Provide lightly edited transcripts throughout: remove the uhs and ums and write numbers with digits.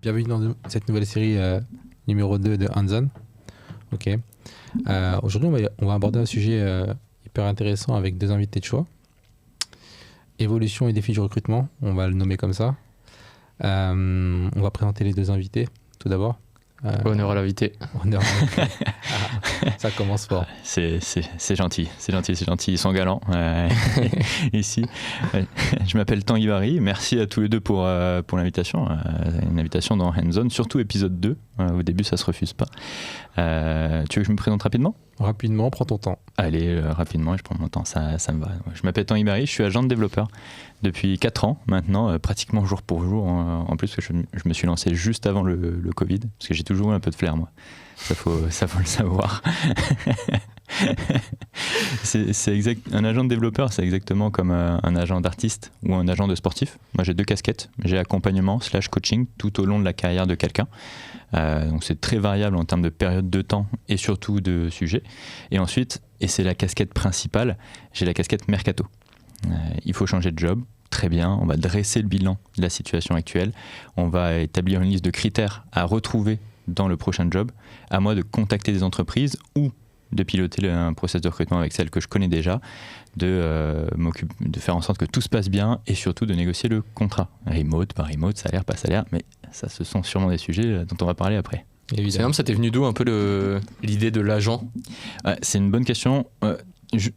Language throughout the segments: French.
Bienvenue dans cette nouvelle série numéro 2 de Hands-On. Ok. Aujourd'hui, on va aborder un sujet hyper intéressant avec deux invités de choix. Évolution et défis du recrutement, on va le nommer comme ça. On va présenter les deux invités, tout d'abord. Honneur à l'invité. Honneur à l'invité. Ça commence fort. C'est gentil, ils sont galants ici. Je m'appelle Tanguy Barry, merci à tous les deux pour l'invitation. Une invitation dans Hands-On, surtout épisode 2. Au début, ça se refuse pas. Tu veux que je me présente rapidement ? Rapidement, prends ton temps. Allez, rapidement, je prends mon temps, ça me va. Je m'appelle Tanguy Barry, je suis agent de développeur depuis 4 ans maintenant, pratiquement jour pour jour. En plus, je me suis lancé juste avant le Covid, parce que j'ai toujours eu un peu de flair, moi. Ça faut le savoir. Un agent de développeur, c'est exactement comme un agent d'artiste ou un agent de sportif. Moi, j'ai 2 casquettes. J'ai accompagnement / coaching tout au long de la carrière de quelqu'un. Donc, c'est très variable en termes de période de temps et surtout de sujet. Et ensuite, et c'est la casquette principale, j'ai la casquette mercato. Il faut changer de job. Très bien, on va dresser le bilan de la situation actuelle. On va établir une liste de critères à retrouver dans le prochain job. À moi de contacter des entreprises ou de piloter un process de recrutement avec celles que je connais déjà, de faire en sorte que tout se passe bien et surtout de négocier le contrat. Remote, pas remote, salaire, pas salaire, mais ça, ce sont sûrement des sujets dont on va parler après. C'est énorme, ça t'est venu d'où un peu l'idée de l'agent ? C'est une bonne question.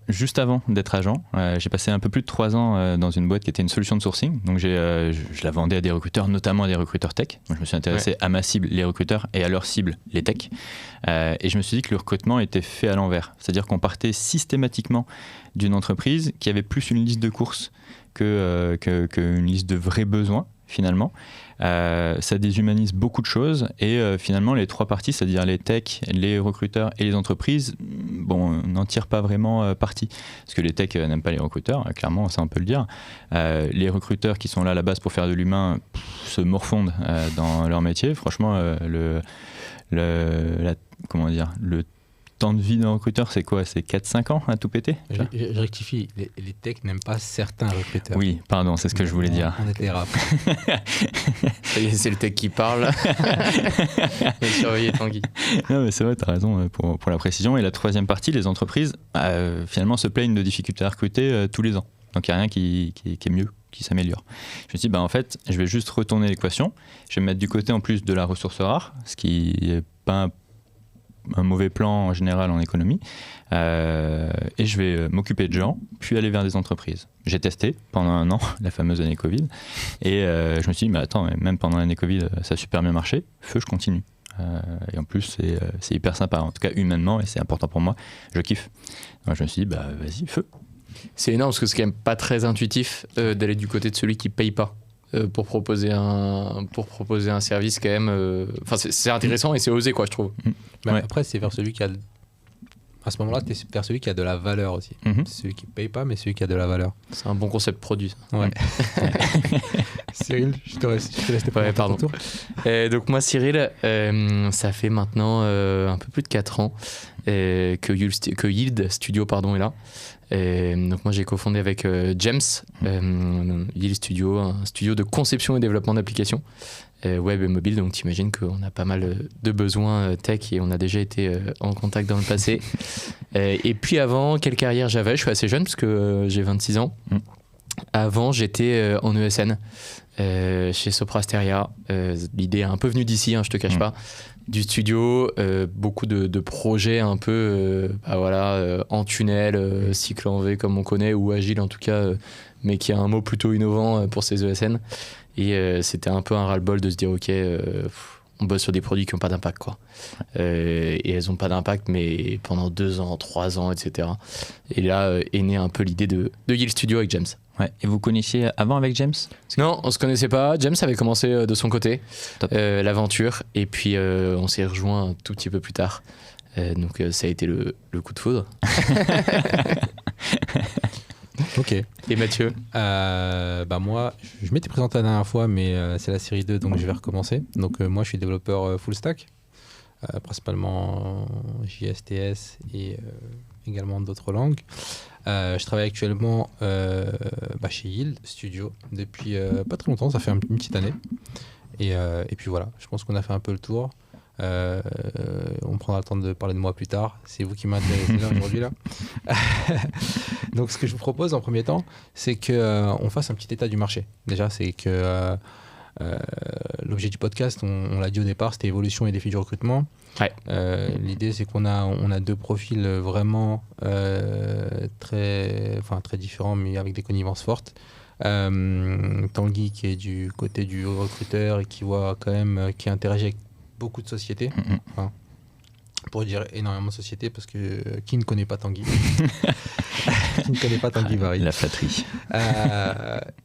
Juste avant d'être agent, j'ai passé un peu plus de 3 ans dans une boîte qui était une solution de sourcing. Donc je la vendais à des recruteurs, notamment à des recruteurs tech. Donc je me suis intéressé à ma cible, les recruteurs, et à leur cible, les tech. Et je me suis dit que le recrutement était fait à l'envers. C'est-à-dire qu'on partait systématiquement d'une entreprise qui avait plus une liste de courses qu'une liste de vrais besoins, finalement. Ça déshumanise beaucoup de choses et finalement les 3 parties, c'est-à-dire les techs, les recruteurs et les entreprises, n'en tirent pas vraiment parti. Parce que les techs n'aiment pas les recruteurs, clairement, ça on peut le dire. Les recruteurs qui sont là à la base pour faire de l'humain se morfondent dans leur métier. Franchement, le temps de vie d'un recruteur, c'est quoi ? C'est 4-5 ans à tout péter ? Je rectifie, les techs n'aiment pas certains recruteurs. Oui, pardon, c'est ce que je voulais dire. On était rap. C'est le tech qui parle. Et surveiller Tanguy. Non, mais c'est vrai, tu as raison pour la précision. Et la 3e partie, les entreprises, finalement, se plaignent de difficultés à recruter tous les ans. Donc, il n'y a rien qui est mieux, qui s'améliore. Je me suis dit, en fait, je vais juste retourner l'équation. Je vais me mettre du côté, en plus, de la ressource rare, ce qui n'est pas un mauvais plan en général en économie, et je vais m'occuper de gens, puis aller vers des entreprises. J'ai testé pendant 1 an la fameuse année Covid, et je me suis dit, mais attends, même pendant l'année Covid, ça a super bien marché, je continue. Et en plus, c'est hyper sympa, en tout cas humainement, et c'est important pour moi, je kiffe. Donc je me suis dit, vas-y, feu. C'est énorme parce que c'est quand même pas très intuitif d'aller du côté de celui qui paye pas. Pour proposer un service quand même, c'est intéressant et c'est osé quoi je trouve. Après c'est vers celui qui a, à ce moment-là t'es vers celui qui a de la valeur aussi. C'est celui qui paye pas mais celui qui a de la valeur. C'est un bon concept produit ça. Ouais. Cyril, je te laisse te pardon. Tour. Donc moi Cyril, ça fait maintenant un peu plus de 4 ans que Yield Studio est là. Donc moi j'ai cofondé avec James Yield Studio, un studio de conception et développement d'applications web et mobile. Donc t'imagines qu'on a pas mal de besoins tech et on a déjà été en contact dans le passé. Et puis avant, quelle carrière j'avais ? Je suis assez jeune parce que j'ai 26 ans. Avant j'étais en ESN chez Soprasteria. L'idée est un peu venue d'ici, je te cache pas. Du studio, beaucoup de projets un peu en tunnel, cycle en V comme on connaît, ou agile en tout cas, mais qui a un mot plutôt innovant pour ces ESN. Et c'était un peu un ras-le-bol de se dire ok, on bosse sur des produits qui n'ont pas d'impact quoi. Et elles n'ont pas d'impact mais pendant 2 ans, 3 ans, etc. Et là est née un peu l'idée de Yield Studio avec James. Ouais. Et vous connaissiez avant avec James ? Non, on se connaissait pas. James avait commencé de son côté l'aventure et puis on s'est rejoint un tout petit peu plus tard. Donc ça a été le coup de foudre. Ok. Et Mathieu ? Moi, je m'étais présenté la dernière fois, mais c'est la série 2, donc je vais recommencer. Donc moi, je suis développeur full stack, principalement JSTS et également d'autres langues. Je travaille actuellement chez Yield Studio depuis pas très longtemps, ça fait une petite année. Et puis voilà, je pense qu'on a fait un peu le tour. On prendra le temps de parler de moi plus tard. C'est vous qui m'intéressez là aujourd'hui là. Donc ce que je vous propose en premier temps, c'est qu'on fasse un petit état du marché. Déjà, c'est que l'objet du podcast, on l'a dit au départ, c'était évolution et défi du recrutement. Ouais. L'idée, c'est qu'on a deux profils vraiment très différents, mais avec des connivences fortes. Tanguy qui est du côté du recruteur et qui voit quand même, qui interagit avec beaucoup de sociétés. Enfin, pour dire énormément de sociétés, parce que qui ne connaît pas Tanguy Qui ne connaît pas Tanguy Vary. La flatterie.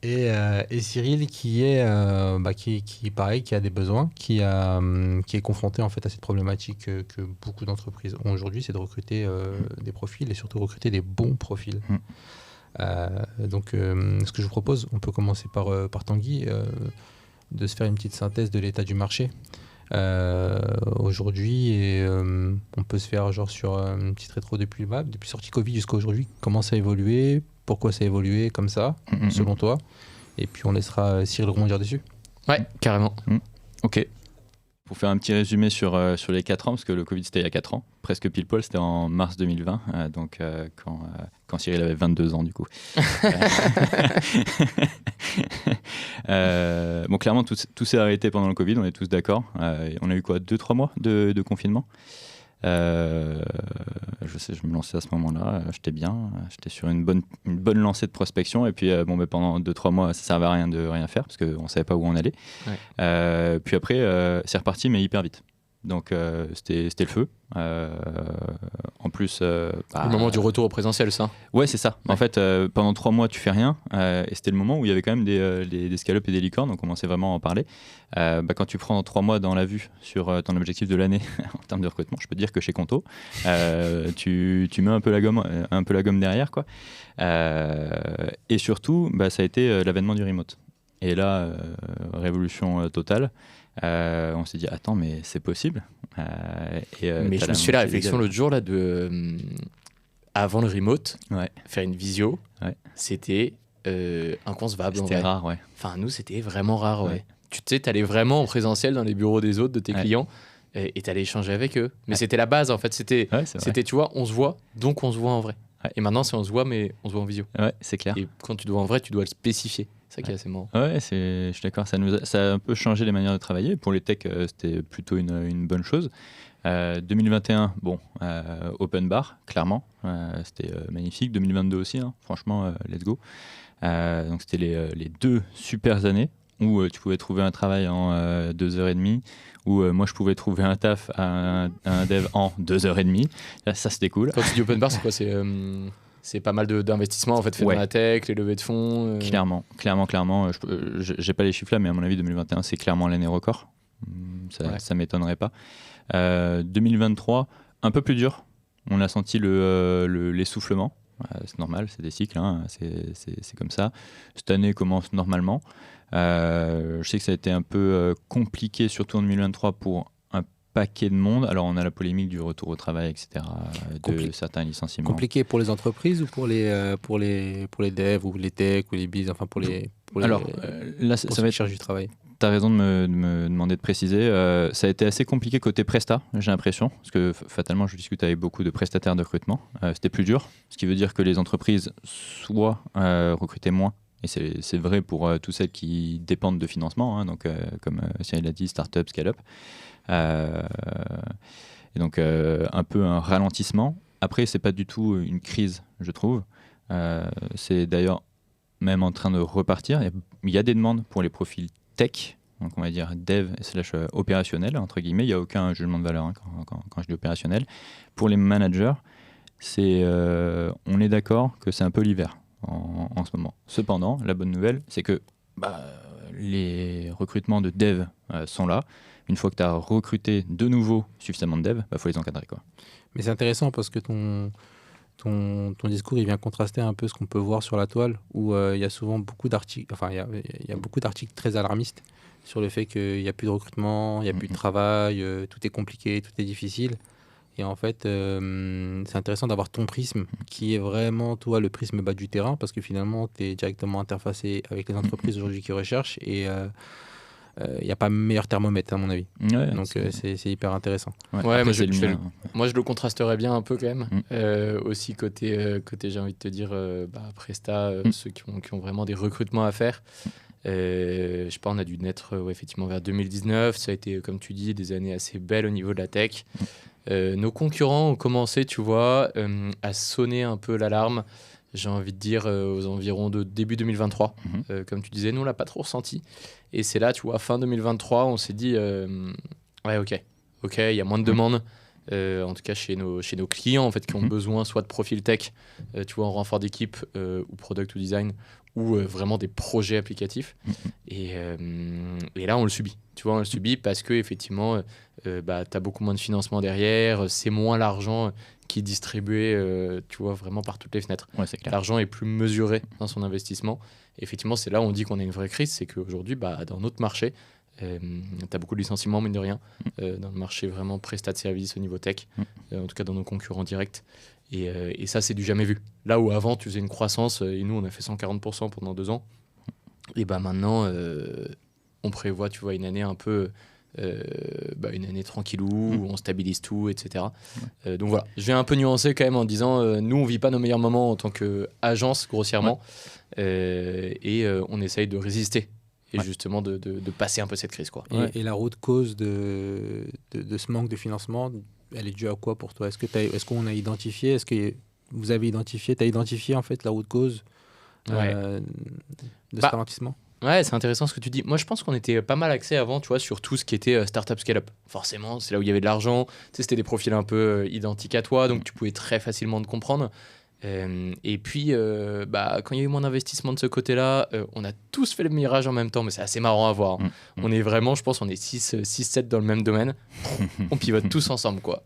Et Cyril qui est pareil, qui a des besoins, qui est confronté en fait à cette problématique que beaucoup d'entreprises ont aujourd'hui, c'est de recruter des profils et surtout recruter des bons profils. Donc ce que je vous propose, on peut commencer par Tanguy, de se faire une petite synthèse de l'état du marché aujourd'hui, et on peut se faire genre sur une petite rétro depuis sortie Covid jusqu'à aujourd'hui, comment ça a évolué, pourquoi ça a évolué comme ça selon toi, et puis on laissera Cyril rebondir dessus. Ouais, carrément. Ok. Pour faire un petit résumé sur les 4 ans, parce que le Covid c'était il y a 4 ans, presque pile poil, c'était en mars 2020, donc quand Cyril avait 22 ans du coup. Bon, clairement tout s'est arrêté pendant le Covid, on est tous d'accord. On a eu quoi, 2-3 mois de confinement. Je me lançais à ce moment-là, j'étais bien, j'étais sur une bonne lancée de prospection, et puis pendant 2-3 mois ça servait à rien de rien faire parce qu'on savait pas où on allait. Puis après c'est reparti, mais hyper vite. Donc c'était le feu. En plus, le moment du retour au présentiel, ça. Ouais, c'est ça. Ouais. En fait, pendant 3 mois, tu fais rien. Et c'était le moment où il y avait quand même des scallops et des licornes. Donc, on commençait vraiment à en parler. Quand tu prends 3 mois dans la vue sur ton objectif de l'année en termes de recrutement, je peux te dire que chez Conto, tu mets un peu la gomme derrière, quoi. Et surtout, ça a été l'avènement du remote. Et là, révolution totale. On s'est dit, attends, mais c'est possible. Mais je me suis fait la réflexion l'autre jour là, avant le remote, faire une visio, c'était inconcevable. C'était rare, ouais. Enfin, nous, c'était vraiment rare, ouais. Tu sais, t'allais vraiment en présentiel dans les bureaux des autres, de tes clients, et t'allais échanger avec eux. Mais c'était la base, en fait. C'était, tu vois, on se voit, donc on se voit en vrai. Et maintenant, c'est on se voit, mais on se voit en visio. Ouais, c'est clair. Et quand tu dois en vrai, tu dois le spécifier. C'est ça qui est assez marrant. Ouais, je suis d'accord. Ça a un peu changé les manières de travailler. Pour les techs, c'était plutôt une bonne chose. 2021, open bar, clairement. C'était magnifique. 2022 aussi, hein. Franchement, let's go. Donc, c'était les 2 super années où tu pouvais trouver un travail en 2h30, où moi, je pouvais trouver un taf à un dev en 2h30. Là, ça, c'était cool. Quand tu dis open bar, c'est quoi? C'est pas mal d'investissements en fait, fait dans la tech, les levées de fonds. Clairement. J'ai pas les chiffres là, mais à mon avis, 2021, c'est clairement l'année record. Ça m'étonnerait pas. 2023, un peu plus dur. On a senti l'essoufflement. C'est normal, c'est des cycles, hein, c'est comme ça. Cette année commence normalement. Je sais que ça a été un peu compliqué, surtout en 2023 pour un paquet de monde. Alors on a la polémique du retour au travail, etc., de certains licenciements. Compliqué pour les entreprises ou pour les devs ou les techs ou les biz, enfin là ça va être chercher du travail. T'as raison de me demander de préciser. Ça a été assez compliqué côté Presta, j'ai l'impression, parce que fatalement, je discute avec beaucoup de prestataires de recrutement. C'était plus dur, ce qui veut dire que les entreprises soit recrutaient moins, et c'est vrai pour toutes celles qui dépendent de financement, hein, donc comme Cyril l'a dit, start-up, scale-up. Et donc un peu un ralentissement. Après, c'est pas du tout une crise, je trouve. C'est d'ailleurs même en train de repartir. Il y a des demandes pour les profils tech, donc on va dire dev / opérationnel, entre guillemets. Il n'y a aucun jugement de valeur, hein, quand je dis opérationnel. Pour les managers, on est d'accord que c'est un peu l'hiver en ce moment. Cependant, la bonne nouvelle, c'est que les recrutements de dev sont là. Une fois que tu as recruté de nouveau suffisamment de dev, faut les encadrer, quoi. Mais c'est intéressant parce que ton discours, il vient contraster un peu ce qu'on peut voir sur la toile, où il y a souvent beaucoup d'articles, enfin il y a beaucoup d'articles très alarmistes sur le fait qu'il n'y a plus de recrutement, il n'y a plus de travail, tout est compliqué, tout est difficile. Et en fait, c'est intéressant d'avoir ton prisme qui est vraiment, toi, le prisme bas du terrain, parce que finalement, tu es directement interfacé avec les entreprises aujourd'hui qui recherchent. Et il n'y a pas meilleur thermomètre à mon avis. Ouais, Donc c'est hyper intéressant. Ouais, Ouais, après, mais c'est le mien. moi je le contrasterais bien un peu quand même. Aussi côté j'ai envie de te dire, Presta, ceux qui ont vraiment des recrutements à faire. Je sais pas, on a dû naître effectivement vers 2019. Ça a été, comme tu dis, des années assez belles au niveau de la tech. Nos concurrents ont commencé, tu vois, à sonner un peu l'alarme. J'ai envie de dire aux environs de début 2023. Comme tu disais, nous on l'a pas trop ressenti. Et c'est là, tu vois, fin 2023, on s'est dit, ouais, ok, il y a moins de demandes. En tout cas chez nos clients en fait, qui ont besoin soit de profil tech, tu vois, en renfort d'équipe, ou product ou design, ou vraiment des projets applicatifs. Et là, on le subit. Tu vois, on le subit parce que effectivement, tu as beaucoup moins de financement derrière, c'est moins l'argent qui est distribué, tu vois, vraiment par toutes les fenêtres. Ouais, c'est clair. L'argent est plus mesuré dans son investissement. Et effectivement, c'est là où on dit qu'on a une vraie crise, c'est qu'aujourd'hui, dans notre marché, tu as beaucoup de licenciements, mine de rien, dans le marché vraiment prestat de service au niveau tech, en tout cas dans nos concurrents directs. Et ça, c'est du jamais vu. Là où avant, tu faisais une croissance, et nous, on a fait 140% pendant 2 ans. Et maintenant, on prévoit, tu vois, une année un peu... une année tranquillou, où on stabilise tout, etc. Donc voilà, je vais un peu nuancer quand même en disant, nous, on vit pas nos meilleurs moments en tant qu'agence, grossièrement, et on essaye de résister. Et justement de passer un peu cette crise, quoi. Et la route cause de ce manque de financement, elle est due à quoi pour toi? Est-ce qu'on a identifié, est-ce que vous avez identifié, tu as identifié en fait la route cause de ce ralentissement? Ouais, c'est intéressant ce que tu dis. Moi, je pense qu'on était pas mal axé avant, tu vois, sur tout ce qui était startup scale-up. Forcément, c'est là où il y avait de l'argent. Tu sais, c'était des profils un peu identiques à toi, donc tu pouvais très facilement te comprendre. Et puis, quand il y a eu moins d'investissement de ce côté-là, on a tous fait le mirage en même temps, mais c'est assez marrant à voir. On est vraiment, je pense, on est 6-7 dans le même domaine. On pivote tous ensemble, quoi.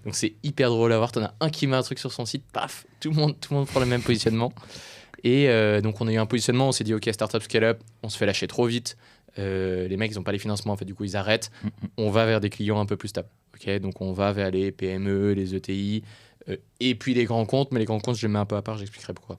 Donc c'est hyper drôle à voir. T'en as un qui met un truc sur son site, paf, tout le monde prend le même positionnement. Et donc on a eu un positionnement, on s'est dit ok, startup scale-up, on se fait lâcher trop vite. Les mecs, ils n'ont pas les financements, en fait, du coup ils arrêtent. On va vers des clients un peu plus stables. Okay, donc on va vers les PME, les ETI, et puis les grands comptes, mais les grands comptes, je les mets un peu à part, j'expliquerai pourquoi.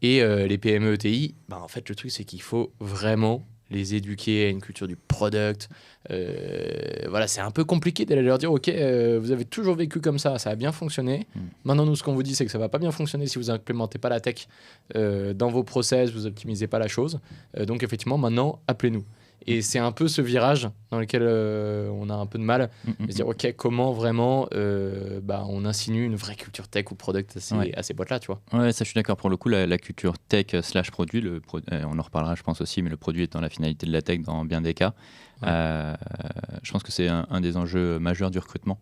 Et les PME, ETI, en fait, le truc, c'est qu'il faut vraiment les éduquer à une culture du product. Voilà, c'est un peu compliqué d'aller leur dire ok, vous avez toujours vécu comme ça a bien fonctionné. Maintenant, nous, ce qu'on vous dit, c'est que ça va pas bien fonctionner si vous implémentez pas la tech dans vos process, vous optimisez pas la chose. Donc, effectivement, maintenant, appelez-nous. Et c'est un peu ce virage dans lequel on a un peu de mal à se dire ok, comment vraiment on insinue une vraie culture tech ou product à ces boîtes-là, tu vois. Ouais, ça je suis d'accord. Pour le coup, la culture tech / produit, on en reparlera je pense aussi, mais le produit étant la finalité de la tech dans bien des cas, je pense que c'est un des enjeux majeurs du recrutement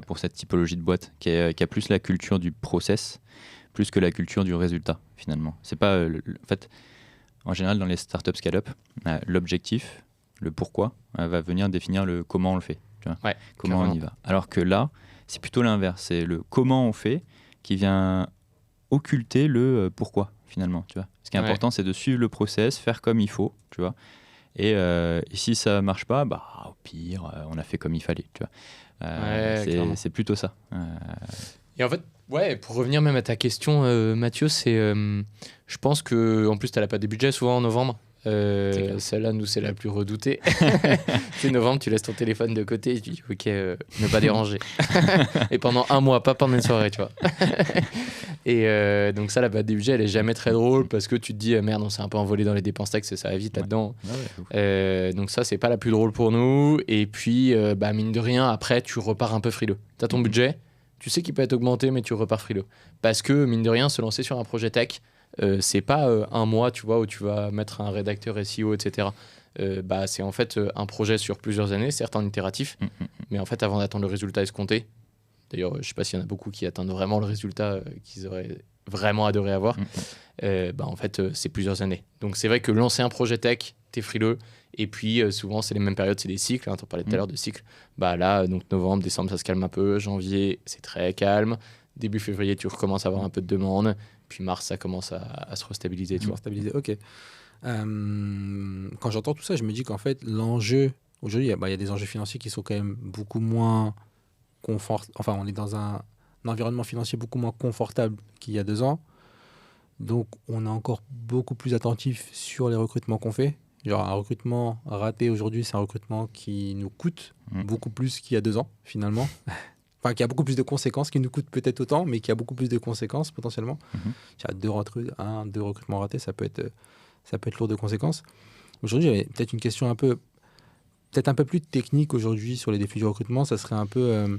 pour cette typologie de boîte qui a plus la culture du process plus que la culture du résultat finalement. C'est pas en fait, en général dans les startups scale-up, l'objectif, le pourquoi va venir définir le comment on le fait, tu vois, comment on y va. Alors que là, c'est plutôt l'inverse, c'est le comment on fait qui vient occulter le pourquoi finalement, tu vois. Ce qui est important, c'est de suivre le process, faire comme il faut, tu vois. Et si ça marche pas, au pire, on a fait comme il fallait, tu vois. C'est plutôt ça. Et en fait, pour revenir même à ta question, Mathieu, c'est, je pense que en plus, tu n'as pas des budgets souvent en novembre. Celle-là, nous, c'est la plus redoutée. C'est novembre, tu laisses ton téléphone de côté et tu dis ok, ne pas déranger. Et pendant 1 mois, pas pendant une soirée, tu vois. Et donc ça, la batte des budgets, elle est jamais très drôle parce que tu te dis merde, on s'est un peu envolé dans les dépenses tech, ça va vite là-dedans. Donc ça, c'est pas la plus drôle pour nous. Et puis, mine de rien, après, tu repars un peu frileux. T'as ton budget, tu sais qu'il peut être augmenté, mais tu repars frileux. Parce que, mine de rien, se lancer sur un projet tech, c'est pas 1 mois, tu vois, où tu vas mettre un rédacteur SEO, etc. C'est en fait un projet sur plusieurs années, certes en itératif, mais en fait, avant d'attendre le résultat escompté, d'ailleurs, je sais pas s'il y en a beaucoup qui attendent vraiment le résultat qu'ils auraient vraiment adoré avoir, en fait, c'est plusieurs années. Donc, c'est vrai que lancer un projet tech, t'es frileux, et puis souvent, c'est les mêmes périodes, c'est des cycles, hein, t'en parlais tout à l'heure de cycles. Là, donc novembre, décembre, ça se calme un peu, janvier, c'est très calme, début février, tu recommences à avoir un peu de demande, puis mars, ça commence à se restabiliser, tu vois. Ok. Quand j'entends tout ça, je me dis qu'en fait, l'enjeu, aujourd'hui, il y a des enjeux financiers qui sont quand même beaucoup moins enfin, on est dans un environnement financier beaucoup moins confortable qu'il y a 2 ans. Donc, on est encore beaucoup plus attentif sur les recrutements qu'on fait. Genre un recrutement raté aujourd'hui, c'est un recrutement qui nous coûte beaucoup plus qu'il y a 2 ans, finalement. Enfin, qui a beaucoup plus de conséquences, qui nous coûte peut-être autant, mais qui a beaucoup plus de conséquences potentiellement. Il y a 2 recrutements ratés, ça peut être lourd de conséquences. Aujourd'hui, j'avais peut-être une question peut-être un peu plus technique aujourd'hui sur les défis du recrutement. Ça serait un peu...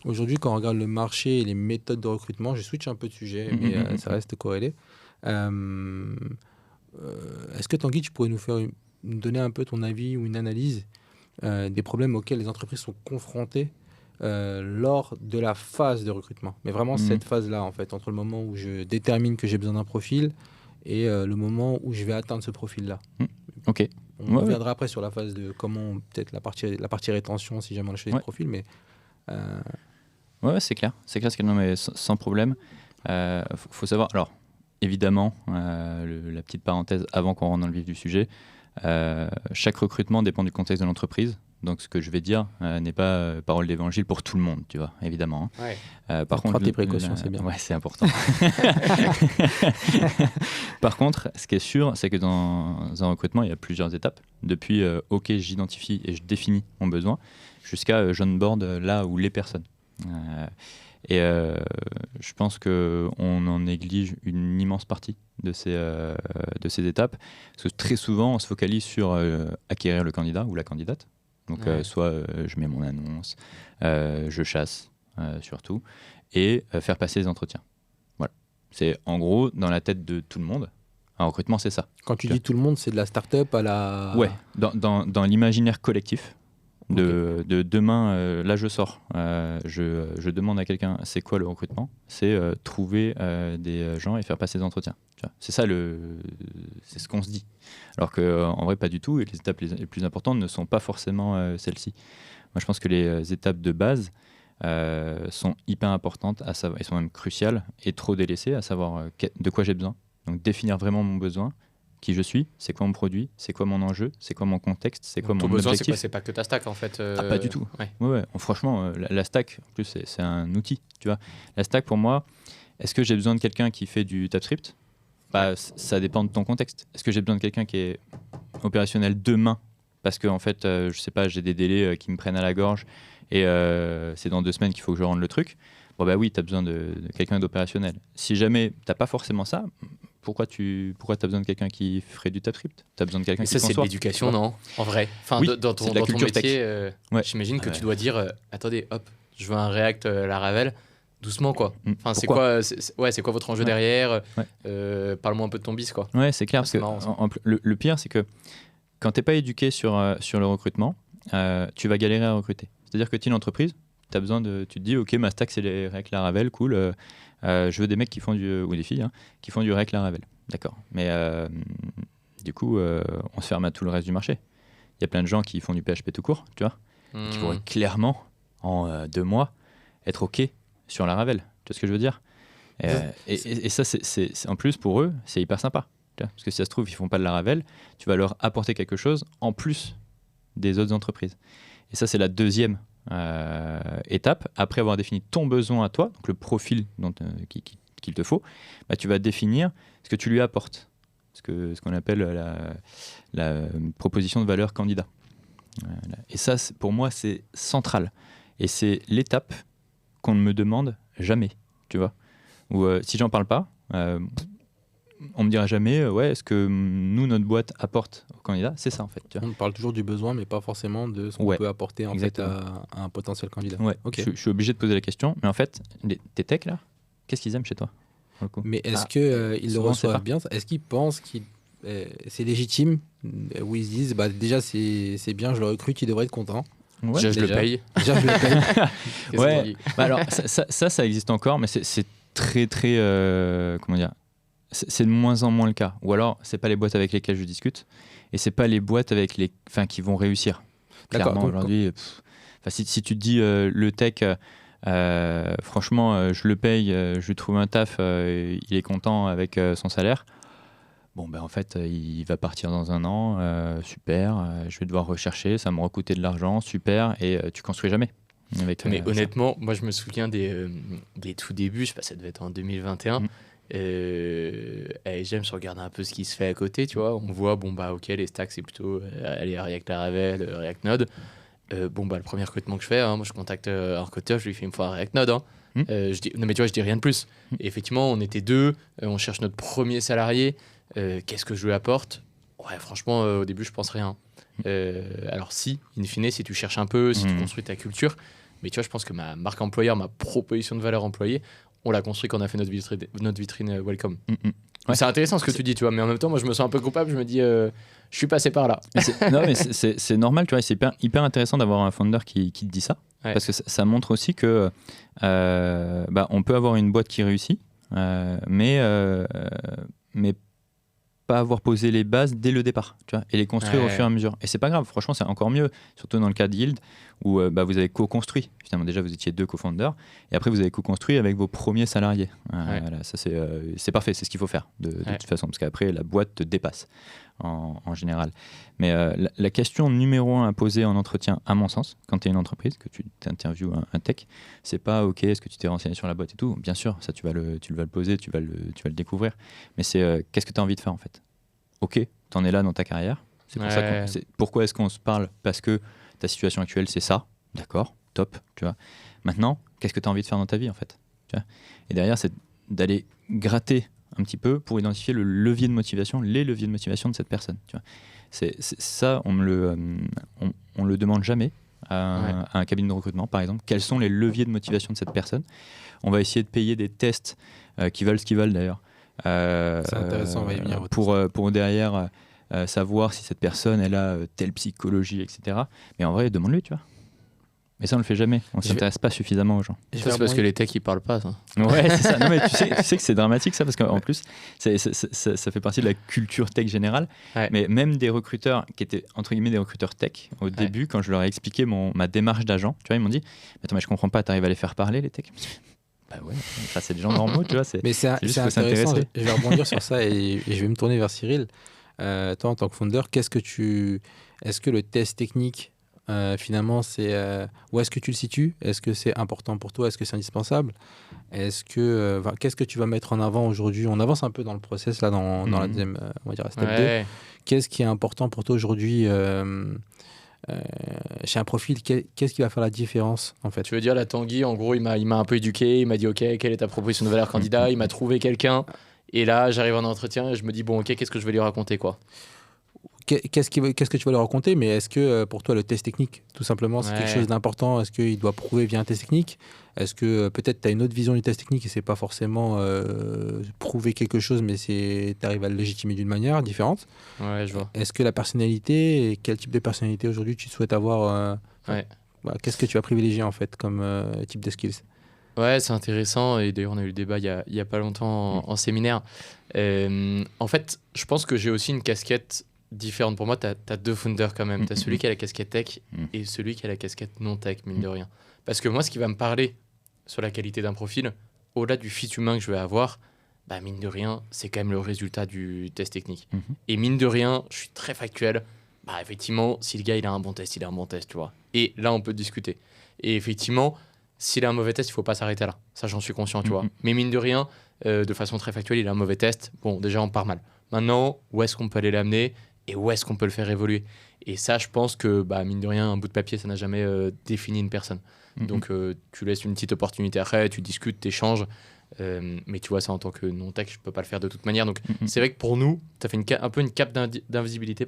aujourd'hui, quand on regarde le marché et les méthodes de recrutement, je switch un peu de sujet, mais ça reste corrélé. Est-ce que Tanguy, tu pourrais nous donner un peu ton avis ou une analyse des problèmes auxquels les entreprises sont confrontées lors de la phase de recrutement? Mais vraiment cette phase-là, en fait, entre le moment où je détermine que j'ai besoin d'un profil et le moment où je vais atteindre ce profil-là. Ok. On reviendra après sur la phase de comment, peut-être la partie rétention, si jamais on a choisi le profil, mais... Ouais, c'est clair. C'est clair, non, mais sans problème. Faut savoir... Alors, évidemment, la petite parenthèse avant qu'on rentre dans le vif du sujet, chaque recrutement dépend du contexte de l'entreprise. Donc, ce que je vais dire n'est pas parole d'évangile pour tout le monde, tu vois, évidemment. Hein. Ouais. Par contre, tes précautions, c'est bien. Ouais, c'est important. Par contre, ce qui est sûr, c'est que dans un recrutement, il y a plusieurs étapes. Depuis, OK, j'identifie et je définis mon besoin, jusqu'à j'onboard là où les personnes. Je pense qu'on en néglige une immense partie de ces étapes. Parce que très souvent, on se focalise sur acquérir le candidat ou la candidate. Donc, soit je mets mon annonce, je chasse surtout, et faire passer les entretiens. Voilà. C'est en gros dans la tête de tout le monde. Un recrutement, c'est ça. Quand tu dis tout le monde, c'est de la start-up à la... Ouais, dans l'imaginaire collectif. De demain, là je sors, je demande à quelqu'un c'est quoi le recrutement, c'est trouver des gens et faire passer des entretiens. Tu vois, c'est ça, c'est ce qu'on se dit. Alors qu'en vrai pas du tout, et les étapes les plus importantes ne sont pas forcément celles-ci. Moi je pense que les étapes de base sont hyper importantes, à savoir, elles sont même cruciales et trop délaissées, à savoir de quoi j'ai besoin. Donc définir vraiment mon besoin, qui je suis, c'est quoi mon produit, c'est quoi mon enjeu, c'est quoi mon contexte, c'est quoi mon objectif. C'est pas que ta stack en fait. Pas du tout. Ouais. Franchement, la stack, en plus, c'est un outil. Tu vois, la stack pour moi, est-ce que j'ai besoin de quelqu'un qui fait du TypeScript ? Ça dépend de ton contexte. Est-ce que j'ai besoin de quelqu'un qui est opérationnel demain ? Parce que en fait, je sais pas, j'ai des délais qui me prennent à la gorge et c'est dans 2 semaines qu'il faut que je rende le truc. Bon oui, tu as besoin de quelqu'un d'opérationnel. Si jamais t'as pas forcément ça, pourquoi t'as besoin de quelqu'un qui ferait du TypeScript ? T'as besoin de quelqu'un qui ça, c'est de l'éducation, non ? En vrai. Enfin, oui, dans ton métier, j'imagine que tu dois dire attendez, hop, je veux un React Laravel, doucement quoi. Enfin, c'est quoi votre enjeu derrière ? Parle-moi un peu de ton bis quoi. Ouais, c'est clair. Parce que le pire, c'est que quand t'es pas éduqué sur le recrutement, tu vas galérer à recruter. C'est-à-dire que tu es une entreprise, tu te dis ok, ma stack c'est les React Laravel, cool. Je veux des mecs qui font ou des filles qui font du React Laravel. D'accord. Mais du coup, on se ferme à tout le reste du marché. Il y a plein de gens qui font du PHP tout court, tu vois, qui pourraient clairement, en 2 mois, être ok sur Laravel. Tu vois ce que je veux dire ? Et ça, c'est en plus, pour eux, c'est hyper sympa. Tu vois, parce que si ça se trouve, ils font pas de Laravel, tu vas leur apporter quelque chose en plus des autres entreprises. Et ça, c'est la deuxième étape. Après avoir défini ton besoin à toi, donc le profil qu'il te faut, tu vas définir ce que tu lui apportes, ce qu'on appelle la proposition de valeur candidat. Et ça, pour moi, c'est central. Et c'est l'étape qu'on ne me demande jamais, tu vois. Ou si j'en parle pas, on me dira jamais est-ce que nous, notre boîte apporte au candidat. C'est ça en fait, tu vois. On parle toujours du besoin mais pas forcément de ce qu'on peut apporter en fait à un potentiel candidat. Je suis obligé de poser la question, mais en fait tes techs là, qu'est-ce qu'ils aiment chez toi Mais est-ce qu'ils le reçoivent bien ? Est-ce qu'ils pensent que c'est légitime où ils se disent déjà c'est bien, je le recrute, il devrait être content. Déjà je le paye. Ouais. Alors ça existe encore, mais c'est très très comment dire, c'est de moins en moins le cas. Ou alors c'est pas les boîtes avec lesquelles je discute et c'est pas les boîtes qui vont réussir. Clairement aujourd'hui, si tu te dis le tech, franchement je le paye, je lui trouve un taf, il est content avec son salaire. Bon en fait il va partir dans 1 an, super, je vais devoir rechercher, ça m'aura coûté de l'argent, super, et tu construis jamais. Mais honnêtement, moi je me souviens des tout débuts, je sais pas, ça devait être en 2021, Et James regarde un peu ce qui se fait à côté, tu vois. On voit, bon, bah, ok, les stacks, c'est plutôt allez, React Laravel, React Node. Bon, bah, le premier recrutement que je fais, hein, moi, je contacte un recruteur, je lui fais une fois un React Node. Hein. Je dis, non, mais tu vois, je dis rien de plus. Et effectivement, on était deux, on cherche notre premier salarié. Qu'est-ce que je lui apporte? Ouais, franchement, au début, je pense rien. Alors, si, in fine, si tu cherches un peu, si tu construis ta culture, mais tu vois, je pense que ma marque employeur, ma proposition de valeur employée, on l'a construit quand on a fait notre vitrine Welcome. Ouais. C'est intéressant ce que tu dis, tu vois, mais en même temps, moi, je me sens un peu coupable. Je me dis, je suis passé par là. Non, mais c'est normal, tu vois. C'est hyper intéressant d'avoir un founder qui te dit ça. Ouais. Parce que ça montre aussi que on peut avoir une boîte qui réussit, mais pas avoir posé les bases dès le départ, tu vois, et les construire au fur et à mesure. Et c'est pas grave, franchement, c'est encore mieux, surtout dans le cas de Yield, où vous avez co-construit. Finalement, déjà, vous étiez 2 co-founders, et après, vous avez co-construit avec vos premiers salariés. Voilà, ça, c'est parfait, c'est ce qu'il faut faire, de toute façon, parce qu'après, la boîte te dépasse, en général. Mais la question numéro 1 à poser en entretien, à mon sens, quand tu es une entreprise, que tu t'interviews un tech, c'est pas, OK, est-ce que tu t'es renseigné sur la boîte et tout? Bien sûr, ça, tu vas le poser, tu vas le découvrir. Mais c'est qu'est-ce que tu as envie de faire, en fait? OK, t'en es là dans ta carrière. C'est pour ça pourquoi est-ce qu'on se parle? Parce que ta situation actuelle, c'est ça. D'accord, top, tu vois. Maintenant, qu'est-ce que tu as envie de faire dans ta vie, en fait, tu vois? Et derrière, c'est d'aller gratter un petit peu pour identifier les leviers de motivation de cette personne, tu vois. C'est ça, on le demande jamais à un cabinet de recrutement, par exemple. Quels sont les leviers de motivation de cette personne? On va essayer de payer des tests qui valent ce qu'ils valent, d'ailleurs. C'est intéressant, on va y venir. Pour derrière savoir si cette personne elle a telle psychologie, etc. Mais en vrai, demande-lui, tu vois. Mais ça, on le fait jamais. On s'intéresse pas suffisamment aux gens. Ça, c'est parce que les techs, ils parlent pas, ça. Ouais, c'est ça. Non, mais tu sais que c'est dramatique, ça, parce qu'en plus, ça fait partie de la culture tech générale. Ouais. Mais même des recruteurs qui étaient, entre guillemets, des recruteurs tech, au début, quand je leur ai expliqué ma démarche d'agent, tu vois, ils m'ont dit, attends, mais je comprends pas, t'arrives à les faire parler, les techs? Bah ouais, enfin, c'est des gens normaux, tu vois. Mais c'est intéressant. Je vais rebondir sur ça et je vais me tourner vers Cyril. Toi, en tant que founder, est-ce que le test technique, finalement, où est-ce que tu le situes? Est-ce que c'est important pour toi? Est-ce que c'est indispensable? Qu'est-ce que tu vas mettre en avant aujourd'hui? On avance un peu dans le process, là, dans la deuxième, on va dire, step 2. Qu'est-ce qui est important pour toi aujourd'hui chez un profil? Qu'est-ce qui va faire la différence, en fait? Tu veux dire, la Tanguy, en gros, il m'a un peu éduqué, il m'a dit, OK, quelle est ta proposition de valeur candidat? Il m'a trouvé quelqu'un, et là, j'arrive en entretien, et je me dis, bon, OK, qu'est-ce que je vais lui raconter, quoi? Qu'est-ce que tu vas lui raconter? Mais est-ce que pour toi, le test technique, tout simplement, c'est quelque chose d'important? Est-ce qu'il doit prouver via un test technique? Est-ce que peut-être tu as une autre vision du test technique et c'est pas forcément prouver quelque chose, mais tu arrives à le légitimer d'une manière différente? Ouais, je vois. Est-ce que la personnalité, et quel type de personnalité aujourd'hui tu souhaites avoir? Qu'est-ce que tu vas privilégier, en fait, comme type de skills? Ouais, c'est intéressant. Et d'ailleurs, on a eu le débat il y a pas longtemps en séminaire. En fait, je pense que j'ai aussi une casquette différente. Pour moi, tu as 2 founders quand même. Tu as celui qui a la casquette tech et celui qui a la casquette non tech, mine de rien. Parce que moi, ce qui va me parler sur la qualité d'un profil, au-delà du fit humain que je vais avoir, bah, mine de rien, c'est quand même le résultat du test technique. Et mine de rien, je suis très factuel. Bah, effectivement, si le gars il a un bon test, il a un bon test, tu vois. Et là, on peut discuter. Et effectivement, s'il a un mauvais test, il ne faut pas s'arrêter là. Ça, j'en suis conscient, tu vois. Mais mine de rien, de façon très factuelle, il a un mauvais test. Bon, déjà, on part mal. Maintenant, où est-ce qu'on peut aller l'amener et où est-ce qu'on peut le faire évoluer? Et ça, je pense que, bah, mine de rien, un bout de papier, ça n'a jamais défini une personne. Donc, tu laisses une petite opportunité après, tu discutes, tu échanges. Mais tu vois, ça en tant que non-tech, je ne peux pas le faire de toute manière. Donc, c'est vrai que pour nous, ça fait un peu une cape d'invisibilité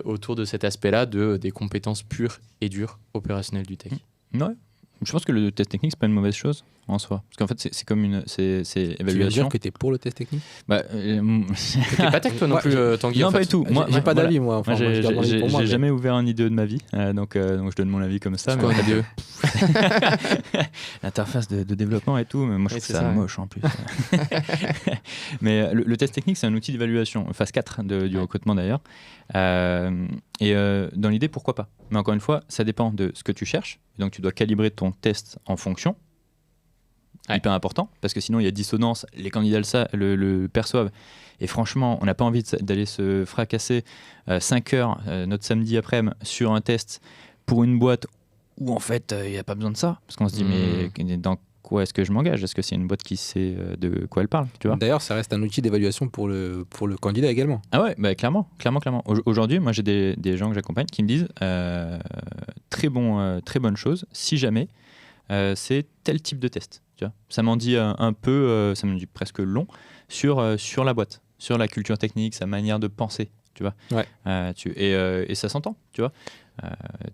autour de cet aspect-là des compétences pures et dures opérationnelles du tech. Ouais. Je pense que le test technique, c'est pas une mauvaise chose en soi. Parce qu'en fait, c'est comme c'est évaluation. Tu veux dire que tu es pour le test technique? Bah, t'es pas tech, toi non plus, Tanguy? Non, pas du tout. Moi, j'ai pas d'avis, moi. Enfin, j'ai jamais ouvert un IDE de ma vie, donc je donne mon avis comme ça. C'est quoi un IDE? L'interface de développement et tout, mais moi je trouve ça moche en plus. Mais le test technique, c'est un outil d'évaluation, phase 4 du recrutement d'ailleurs. Et dans l'idée, pourquoi pas? Mais encore une fois, ça dépend de ce que tu cherches. Donc tu dois calibrer ton test en fonction. Hyper important, parce que sinon il y a dissonance, les candidats le perçoivent. Et franchement, on n'a pas envie d'aller se fracasser 5 heures notre samedi après-midi sur un test pour une boîte où en fait il n'y a pas besoin de ça. Parce qu'on se dit, mais dans quoi est-ce que je m'engage? Est-ce que c'est une boîte qui sait de quoi elle parle, tu vois? D'ailleurs, ça reste un outil d'évaluation pour le candidat également. Ah ouais, bah clairement. Aujourd'hui, moi j'ai des gens que j'accompagne qui me disent très bonne chose, si jamais c'est tel type de test. Tu vois, ça m'en dit un peu, ça m'en dit presque long sur la boîte, sur la culture technique, sa manière de penser. Tu vois, Ouais. et ça s'entend, tu vois.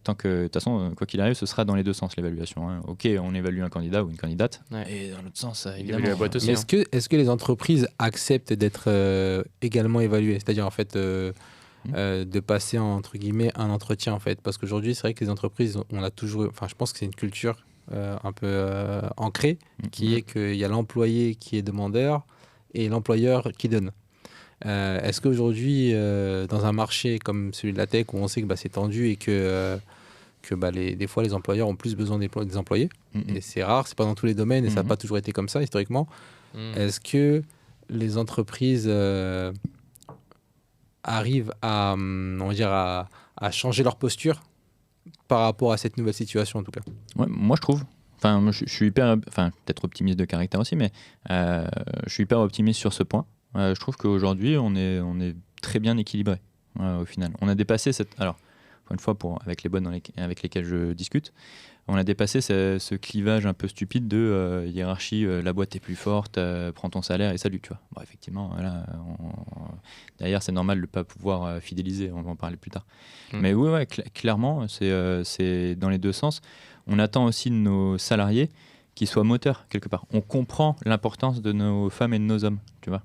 Tant que, de toute façon, quoi qu'il arrive, ce sera dans les deux sens l'évaluation. Hein. Ok, on évalue un candidat ou une candidate, et dans l'autre sens, évidemment. la boîte aussi. Mais est-ce que les entreprises acceptent d'être également évaluées? C'est-à-dire en fait de passer entre guillemets un entretien en fait, parce qu'aujourd'hui c'est vrai que les entreprises, on a toujours, enfin je pense que c'est une culture un peu ancrée, qui est qu'il y a l'employé qui est demandeur et l'employeur qui donne. Est-ce qu'aujourd'hui, dans un marché comme celui de la tech, où on sait que c'est tendu et que des fois les employeurs ont plus besoin des employés, et c'est rare, c'est pas dans tous les domaines, et ça n'a pas toujours été comme ça historiquement, est-ce que les entreprises arrivent à, on va dire, à changer leur posture par rapport à cette nouvelle situation en tout cas? Ouais, moi je trouve. Enfin, moi, je suis hyper, peut-être optimiste de caractère aussi, mais je suis hyper optimiste sur ce point. Je trouve qu'aujourd'hui, on est très bien équilibré au final. On a dépassé alors, encore une fois, avec les boîtes avec lesquelles je discute, on a dépassé ce clivage un peu stupide de hiérarchie, la boîte est plus forte, prends ton salaire et salut, tu vois. Bon, effectivement, voilà, d'ailleurs, c'est normal de ne pas pouvoir fidéliser, on va en parler plus tard. Mais oui, ouais, clairement, c'est dans les deux sens. On attend aussi de nos salariés qu'ils soient moteurs, quelque part. On comprend l'importance de nos femmes et de nos hommes, tu vois.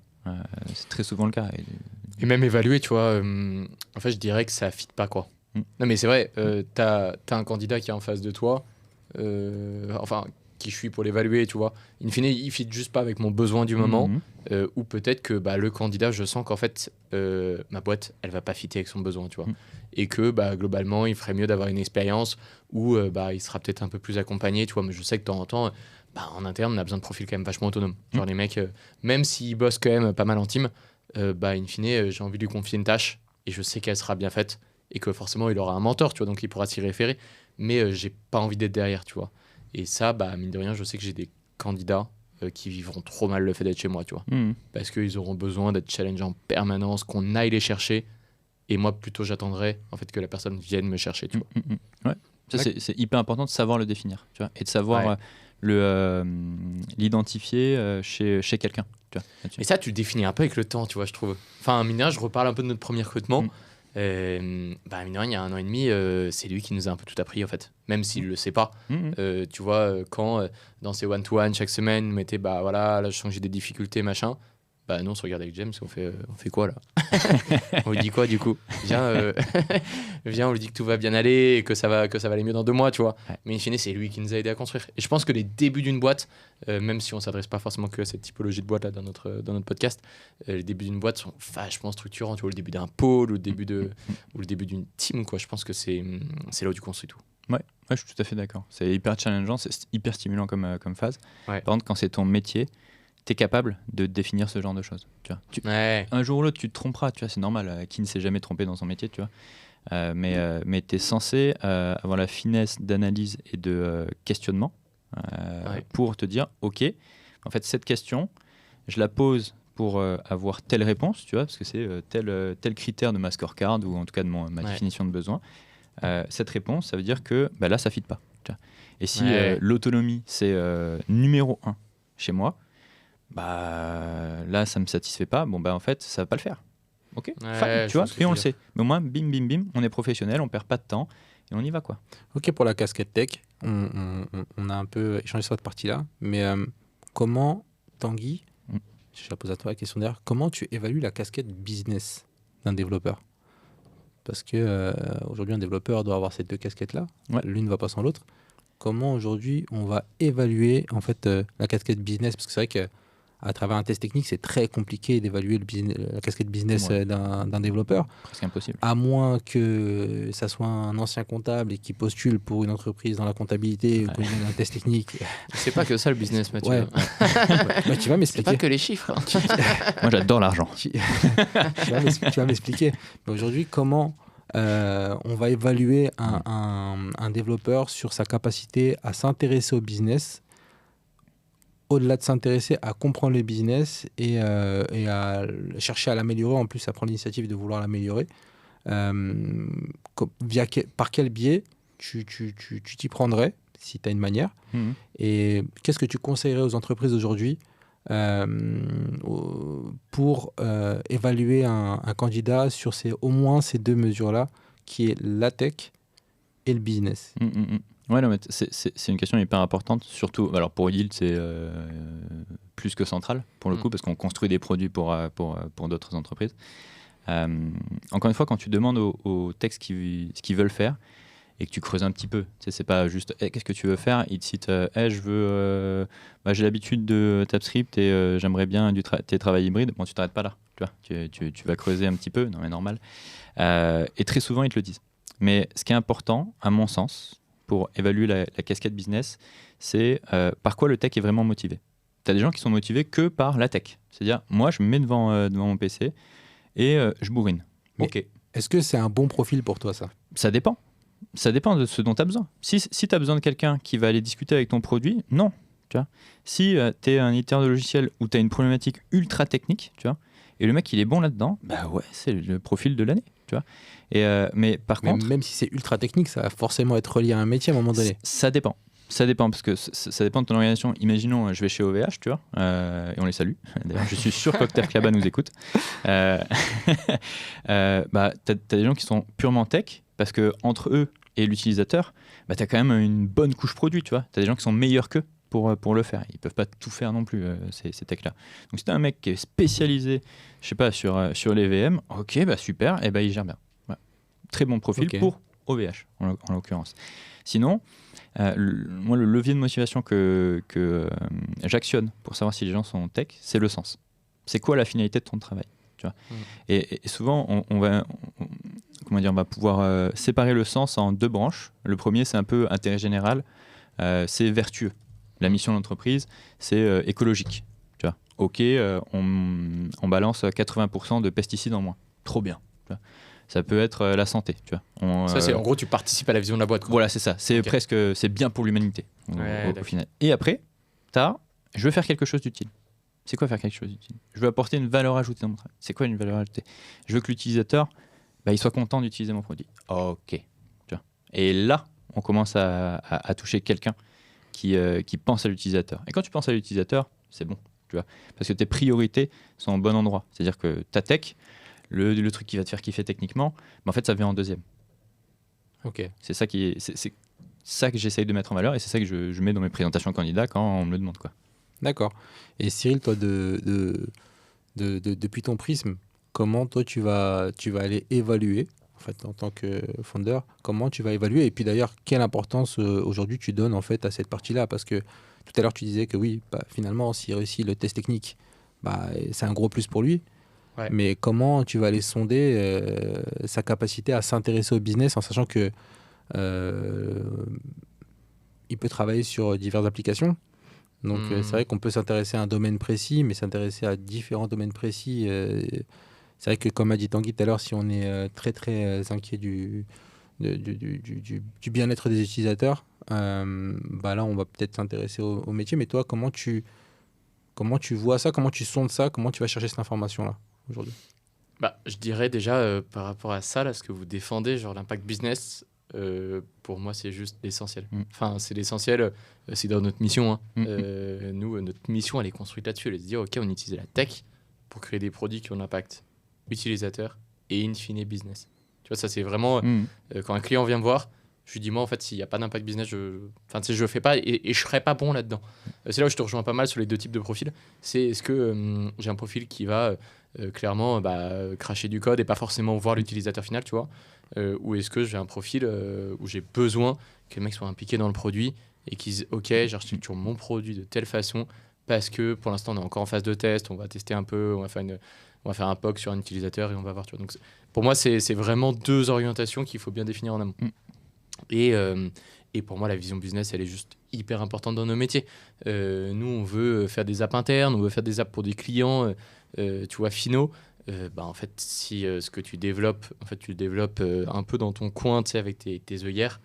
C'est très souvent le cas. Et même évaluer, tu vois, en fait, je dirais que ça ne fit pas, quoi. Non, mais c'est vrai, t'as un candidat qui est en face de toi, qui je suis pour l'évaluer, tu vois. In fine, il ne fit juste pas avec mon besoin du moment, ou peut-être que le candidat, je sens qu'en fait, ma boîte, elle ne va pas fitter avec son besoin, tu vois. Et que globalement, il ferait mieux d'avoir une expérience où il sera peut-être un peu plus accompagné, tu vois. Mais je sais que de temps en temps, en interne, on a besoin de profils quand même vachement autonomes. Genre les mecs, même s'ils bossent quand même pas mal en team, in fine, j'ai envie de lui confier une tâche et je sais qu'elle sera bien faite et que forcément, il aura un mentor, tu vois, donc il pourra s'y référer. Mais j'ai pas envie d'être derrière, tu vois. Et ça, mine de rien, je sais que j'ai des candidats qui vivront trop mal le fait d'être chez moi, tu vois. Parce qu'ils auront besoin d'être challengés en permanence, qu'on aille les chercher. Et moi, plutôt, j'attendrai en fait que la personne vienne me chercher, tu vois. Ouais. Ça, c'est hyper important de savoir le définir, tu vois, et de savoir l'identifier chez quelqu'un. Tu vois, et ça, tu le définis un peu avec le temps, tu vois, je trouve. Enfin, mine de rien, je reparle un peu de notre premier recrutement. Mine de rien, il y a 1 an et demi, c'est lui qui nous a un peu tout appris, en fait. Même s'il ne le sait pas. Tu vois, quand dans ses one-to-one chaque semaine, il mettait, voilà, là, je sens que j'ai des difficultés, machin. Non, on se regarde avec James, on fait quoi là? On lui dit quoi du coup? Viens, on lui dit que tout va bien aller et que ça va aller mieux dans 2 mois, tu vois. Mais in fine, c'est lui qui nous a aidé à construire. Et je pense que les débuts d'une boîte, même si on s'adresse pas forcément que à cette typologie de boîte là dans notre podcast, les débuts d'une boîte sont vachement structurants. Tu vois, le début d'un pôle ou le début d'une team, quoi. Je pense que c'est là où tu construis tout. Ouais, je suis tout à fait d'accord. C'est hyper challengeant, c'est hyper stimulant comme phase. Ouais. Par contre, quand c'est ton métier, tu es capable de définir ce genre de choses. Tu vois. Un jour ou l'autre, tu te tromperas. Tu vois, c'est normal. Qui ne s'est jamais trompé dans son métier, tu vois. Mais tu es censé avoir la finesse d'analyse et de questionnement pour te dire, OK, en fait, cette question, je la pose pour avoir telle réponse, tu vois, parce que c'est tel critère de ma scorecard ou en tout cas de ma définition de besoin. Cette réponse, ça veut dire que là, ça ne fit pas. Tu vois. Et si l'autonomie, c'est numéro 1 chez moi, là ça me satisfait pas, en fait ça va pas le faire, ok, fine, tu vois, et on le sait, mais au moins bim bim bim, on est professionnel, on perd pas de temps et on y va, quoi. Ok, pour la casquette tech, on a un peu échangé sur cette partie là, mais comment, Tanguy, je la pose à toi la question d'ailleurs, comment tu évalues la casquette business d'un développeur? Parce que aujourd'hui un développeur doit avoir ces 2 casquettes là, l'une ne va pas sans l'autre. Comment aujourd'hui on va évaluer en fait la casquette business, parce que c'est vrai que à travers un test technique, c'est très compliqué d'évaluer la casquette business d'un développeur. Presque impossible. À moins que ça soit un ancien comptable et qui postule pour une entreprise dans la comptabilité ou qu'il ait un test technique. C'est pas que ça le business, Mathieu. Ouais. Tu vas m'expliquer. C'est pas que les chiffres. Moi, j'adore l'argent. Tu vas m'expliquer. Mais aujourd'hui, comment on va évaluer un développeur sur sa capacité à s'intéresser au business au-delà de s'intéresser à comprendre le business et à chercher à l'améliorer, en plus à prendre l'initiative de vouloir l'améliorer, euh, par quel biais tu t'y prendrais, si tu as une manière, Mhm. et qu'est-ce que tu conseillerais aux entreprises aujourd'hui pour évaluer un candidat sur au moins ces deux mesures-là, qui est la tech et le business. Ouais, non, mais c'est une question hyper importante, surtout alors pour Yield, c'est plus que central pour le coup, parce qu'on construit des produits pour d'autres entreprises. Encore une fois, quand tu demandes aux techs ce qu'ils veulent faire et que tu creuses un petit peu, tu sais, c'est pas juste hey, qu'est-ce que tu veux faire, ils te citent hey, je veux, j'ai l'habitude de TypeScript et j'aimerais bien tes travail hybride. Bon, tu t'arrêtes pas là, tu vois, tu vas creuser un petit peu, non mais normal. Et très souvent, ils te le disent. Mais ce qui est important, à mon sens, pour évaluer la casquette business, c'est par quoi le tech est vraiment motivé. Tu as des gens qui sont motivés que par la tech. C'est-à-dire, moi, je me mets devant mon PC et je bourrine. Mais Ok. est-ce que c'est un bon profil pour toi, ça? Ça dépend. Ça dépend de ce dont tu as besoin. Si tu as besoin de quelqu'un qui va aller discuter avec ton produit, non. Tu vois. Si tu es un éditeur de logiciel où tu as une problématique ultra technique, tu vois, et le mec il est bon là-dedans, bah ouais, c'est le profil de l'année. Tu vois. Mais par contre. Même si c'est ultra technique, ça va forcément être relié à un métier à un moment donné. Ça dépend. Ça dépend, parce que ça dépend de ton organisation. Imaginons, je vais chez OVH, tu vois, et on les salue. D'ailleurs, je suis sûr qu'Octave Klaba nous écoute. Bah, t'as des gens qui sont purement tech, parce que entre eux et l'utilisateur, bah, t'as quand même une bonne couche produit, tu vois. T'as des gens qui sont meilleurs qu'eux pour le faire. Ils peuvent pas tout faire non plus, ces techs-là. Donc, si t'as un mec qui est spécialisé, je sais pas, sur les VM, ok, bah super, et bah, il gère bien. Ouais. Très bon profil pour OVH, en l'occurrence. Sinon, moi, le levier de motivation que j'actionne pour savoir si les gens sont tech, c'est le sens. C'est quoi la finalité de ton travail, tu vois. Et souvent, on va pouvoir séparer le sens en deux branches. Le premier, c'est un peu intérêt général, c'est vertueux. La mission de l'entreprise, c'est écologique. Tu vois. Ok, on balance 80% de pesticides en moins. Trop bien. Tu vois. Ça peut être la santé, tu vois. Ça, c'est en gros, tu participes à la vision de la boîte, quoi. Voilà, c'est ça. C'est presque, c'est bien pour l'humanité au final. Et après, je veux faire quelque chose d'utile. C'est quoi faire quelque chose d'utile? Je veux apporter une valeur ajoutée dans mon travail. C'est quoi une valeur ajoutée? Je veux que l'utilisateur, il soit content d'utiliser mon produit. Ok. Tu vois. Et là, on commence à toucher quelqu'un qui pense à l'utilisateur. Et quand tu penses à l'utilisateur, c'est bon, tu vois, parce que tes priorités sont au bon endroit. C'est-à-dire que ta tech, le truc qui va te faire kiffer techniquement, en fait, ça vient en deuxième. Ok. C'est ça c'est ça que j'essaye de mettre en valeur et c'est ça que je mets dans mes présentations candidats quand on me le demande, quoi. D'accord. Et Cyril, toi, depuis ton prisme, comment toi tu vas aller évaluer, en fait, en tant que founder, comment tu vas évaluer, et puis d'ailleurs, quelle importance aujourd'hui tu donnes en fait à cette partie-là, parce que tout à l'heure tu disais que oui, finalement, s'il réussit le test technique, c'est un gros plus pour lui. Ouais. Mais comment tu vas aller sonder sa capacité à s'intéresser au business en sachant que il peut travailler sur diverses applications. Donc c'est vrai qu'on peut s'intéresser à un domaine précis, mais s'intéresser à différents domaines précis. C'est vrai que comme a dit Tanguy tout à l'heure, si on est très très inquiet du bien-être des utilisateurs, là on va peut-être s'intéresser au métier. Mais toi, comment tu vois ça, comment tu sondes ça, comment tu vas chercher cette information-là aujourd'hui? Je dirais déjà par rapport à ça, là, ce que vous défendez, genre l'impact business, pour moi, c'est juste l'essentiel. Enfin, c'est l'essentiel, c'est dans notre mission. Hein. Nous, notre mission, elle est construite là-dessus. Elle est de dire, OK, on utilise la tech pour créer des produits qui ont l'impact utilisateur et in fine business. Tu vois, ça, c'est vraiment... quand un client vient me voir, je lui dis, moi, en fait, s'il n'y a pas d'impact business, je ne fais pas et je ne serai pas bon là-dedans. C'est là où je te rejoins pas mal sur les deux types de profils. C'est est-ce que j'ai un profil qui va clairement cracher du code et pas forcément voir l'utilisateur final, tu vois, ou est-ce que j'ai un profil où j'ai besoin que le mec soit impliqué dans le produit et qu'ils disent OK, j'architecture mon produit de telle façon parce que pour l'instant on est encore en phase de test, on va tester un peu, on va faire un POC sur un utilisateur et on va voir, tu vois. Donc pour moi c'est vraiment deux orientations qu'il faut bien définir en amont. Et pour moi, la vision business, elle est juste hyper importante dans nos métiers. Nous, on veut faire des apps internes, on veut faire des apps pour des clients, tu vois, finaux. En fait, si ce que tu développes, en fait, tu le développes un peu dans ton coin, tu sais, avec tes œillères,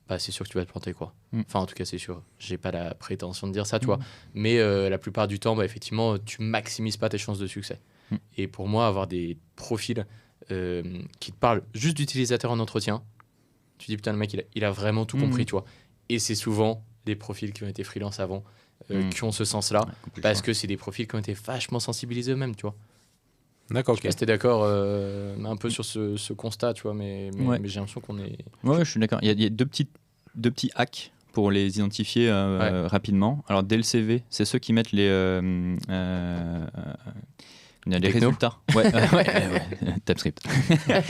bah, c'est sûr que tu vas te planter, quoi. Mm. Enfin, en tout cas, c'est sûr. J'ai pas la prétention de dire ça, tu vois. Mais la plupart du temps, bah, effectivement, tu maximises pas tes chances de succès. Mm. Et pour moi, avoir des profils qui te parlent juste d'utilisateur en entretien, tu dis, putain, le mec, il a vraiment tout compris, tu vois. Et c'est souvent des profils qui ont été freelance avant, qui ont ce sens-là, parce que c'est des profils qui ont été vachement sensibilisés eux-mêmes, tu vois. D'accord, Je sais pas si t'es d'accord un peu sur ce constat, tu vois, mais j'ai l'impression qu'on est... Ouais, je suis d'accord. Il y a deux petits hacks pour les identifier rapidement. Alors, dès le CV, c'est ceux qui mettent les résultats. Ouais, TypeScript. Ah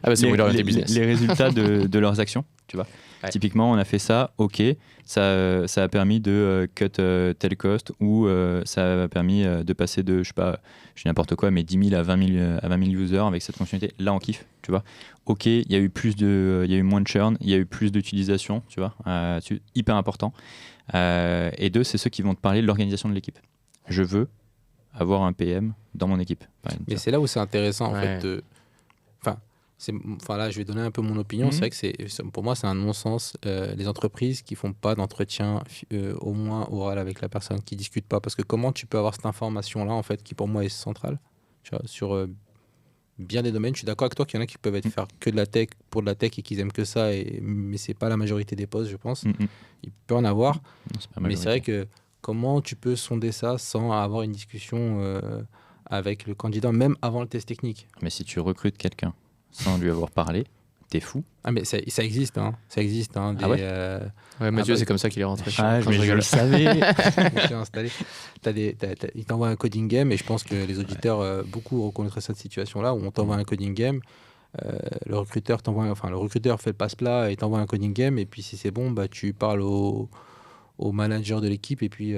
bah c'est moi l'orienté business. Les résultats de leurs actions, tu vois. Ouais. Typiquement, on a fait ça, ok, ça a permis de cut tel cost, ou ça a permis de passer de, je sais pas, je dis n'importe quoi, mais 10 000 à 20 000 users avec cette fonctionnalité. Là, on kiffe, tu vois. Ok, il y a eu moins de churn, il y a eu plus d'utilisation, tu vois. C'est hyper important. Et deux, c'est ceux qui vont te parler de l'organisation de l'équipe. Je veux avoir un PM dans mon équipe. Mais c'est là où c'est intéressant, en Ouais. fait. Enfin, là, je vais donner un peu mon opinion. C'est vrai que pour moi, c'est un non-sens. Les entreprises qui font pas d'entretien au moins oral avec la personne, qui discutent pas. Parce que comment tu peux avoir cette information-là, en fait, qui pour moi est centrale, tu vois, sur bien des domaines. Je suis d'accord avec toi qu'il y en a qui peuvent faire que de la tech pour de la tech et qu'ils aiment que ça, mais c'est pas la majorité des postes, je pense. Il peut en avoir. Non, c'est pas Mais c'est vrai majoritaire. que comment tu peux sonder ça sans avoir une discussion avec le candidat, même avant le test technique? Mais si tu recrutes quelqu'un sans lui avoir parlé, t'es fou. Ah, mais ça existe, hein. Ça existe, hein. Ah ouais Ouais, Mathieu, bah, c'est comme ça qu'il est rentré. Ah, Non, je je rigole. le savais. C'est installé. Ils t'envoient un coding game, et je pense que les auditeurs, beaucoup reconnaîtraient cette situation-là, où on t'envoie un coding game, le recruteur fait le passe-plat et t'envoie un coding game, et puis si c'est bon, bah, tu parles au manager de l'équipe, et puis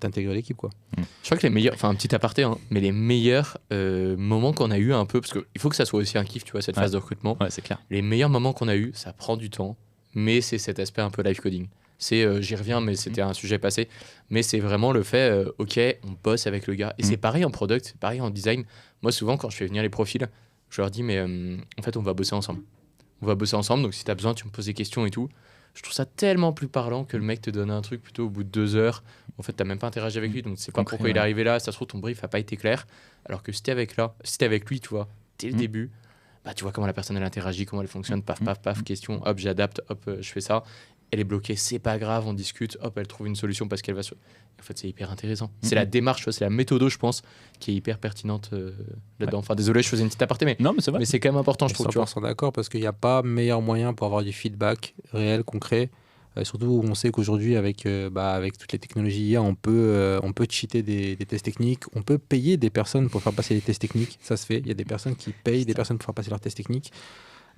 t'intègres l'équipe, quoi. Je crois que les meilleurs, enfin un petit aparté, hein, mais les meilleurs moments qu'on a eu un peu, parce qu'il faut que ça soit aussi un kiff, tu vois, cette phase de recrutement. Ouais, c'est clair. Les meilleurs moments qu'on a eu, ça prend du temps, mais c'est cet aspect un peu live coding. J'y reviens, mais c'était un sujet passé. Mais c'est vraiment le fait, ok, on bosse avec le gars. Et c'est pareil en product, c'est pareil en design. Moi, souvent, quand je fais venir les profils, je leur dis, mais en fait, on va bosser ensemble. On va bosser ensemble, donc si tu as besoin, tu me poses des questions et tout. Je trouve ça tellement plus parlant que le mec te donne un truc plutôt au bout de 2 heures. En fait, tu n'as même pas interagi avec lui, donc tu sais pas Concret, pourquoi il est ouais. arrivé là. Ça se trouve, ton brief n'a pas été clair. Alors que si tu es avec lui, tu vois, dès le début, bah, tu vois comment la personne elle interagit, comment elle fonctionne, paf, paf, paf, question, hop, j'adapte, hop, je fais ça. Elle est bloquée, c'est pas grave, on discute, hop, elle trouve une solution parce qu'elle va se... En fait, c'est hyper intéressant. C'est la démarche, tu vois, c'est la méthode, je pense, qui est hyper pertinente là-dedans. Enfin, désolé, je faisais une petite aparté, mais Non, mais c'est vrai. c'est quand même important, je trouve, tu vois. 100% d'accord, parce qu'il n'y a pas meilleur moyen pour avoir du feedback réel, concret. Surtout où on sait qu'aujourd'hui, avec toutes les technologies IA, on peut cheater des tests techniques. On peut payer des personnes pour faire passer des tests techniques. Ça se fait. Il y a des personnes qui payent des personnes pour faire passer leurs tests techniques.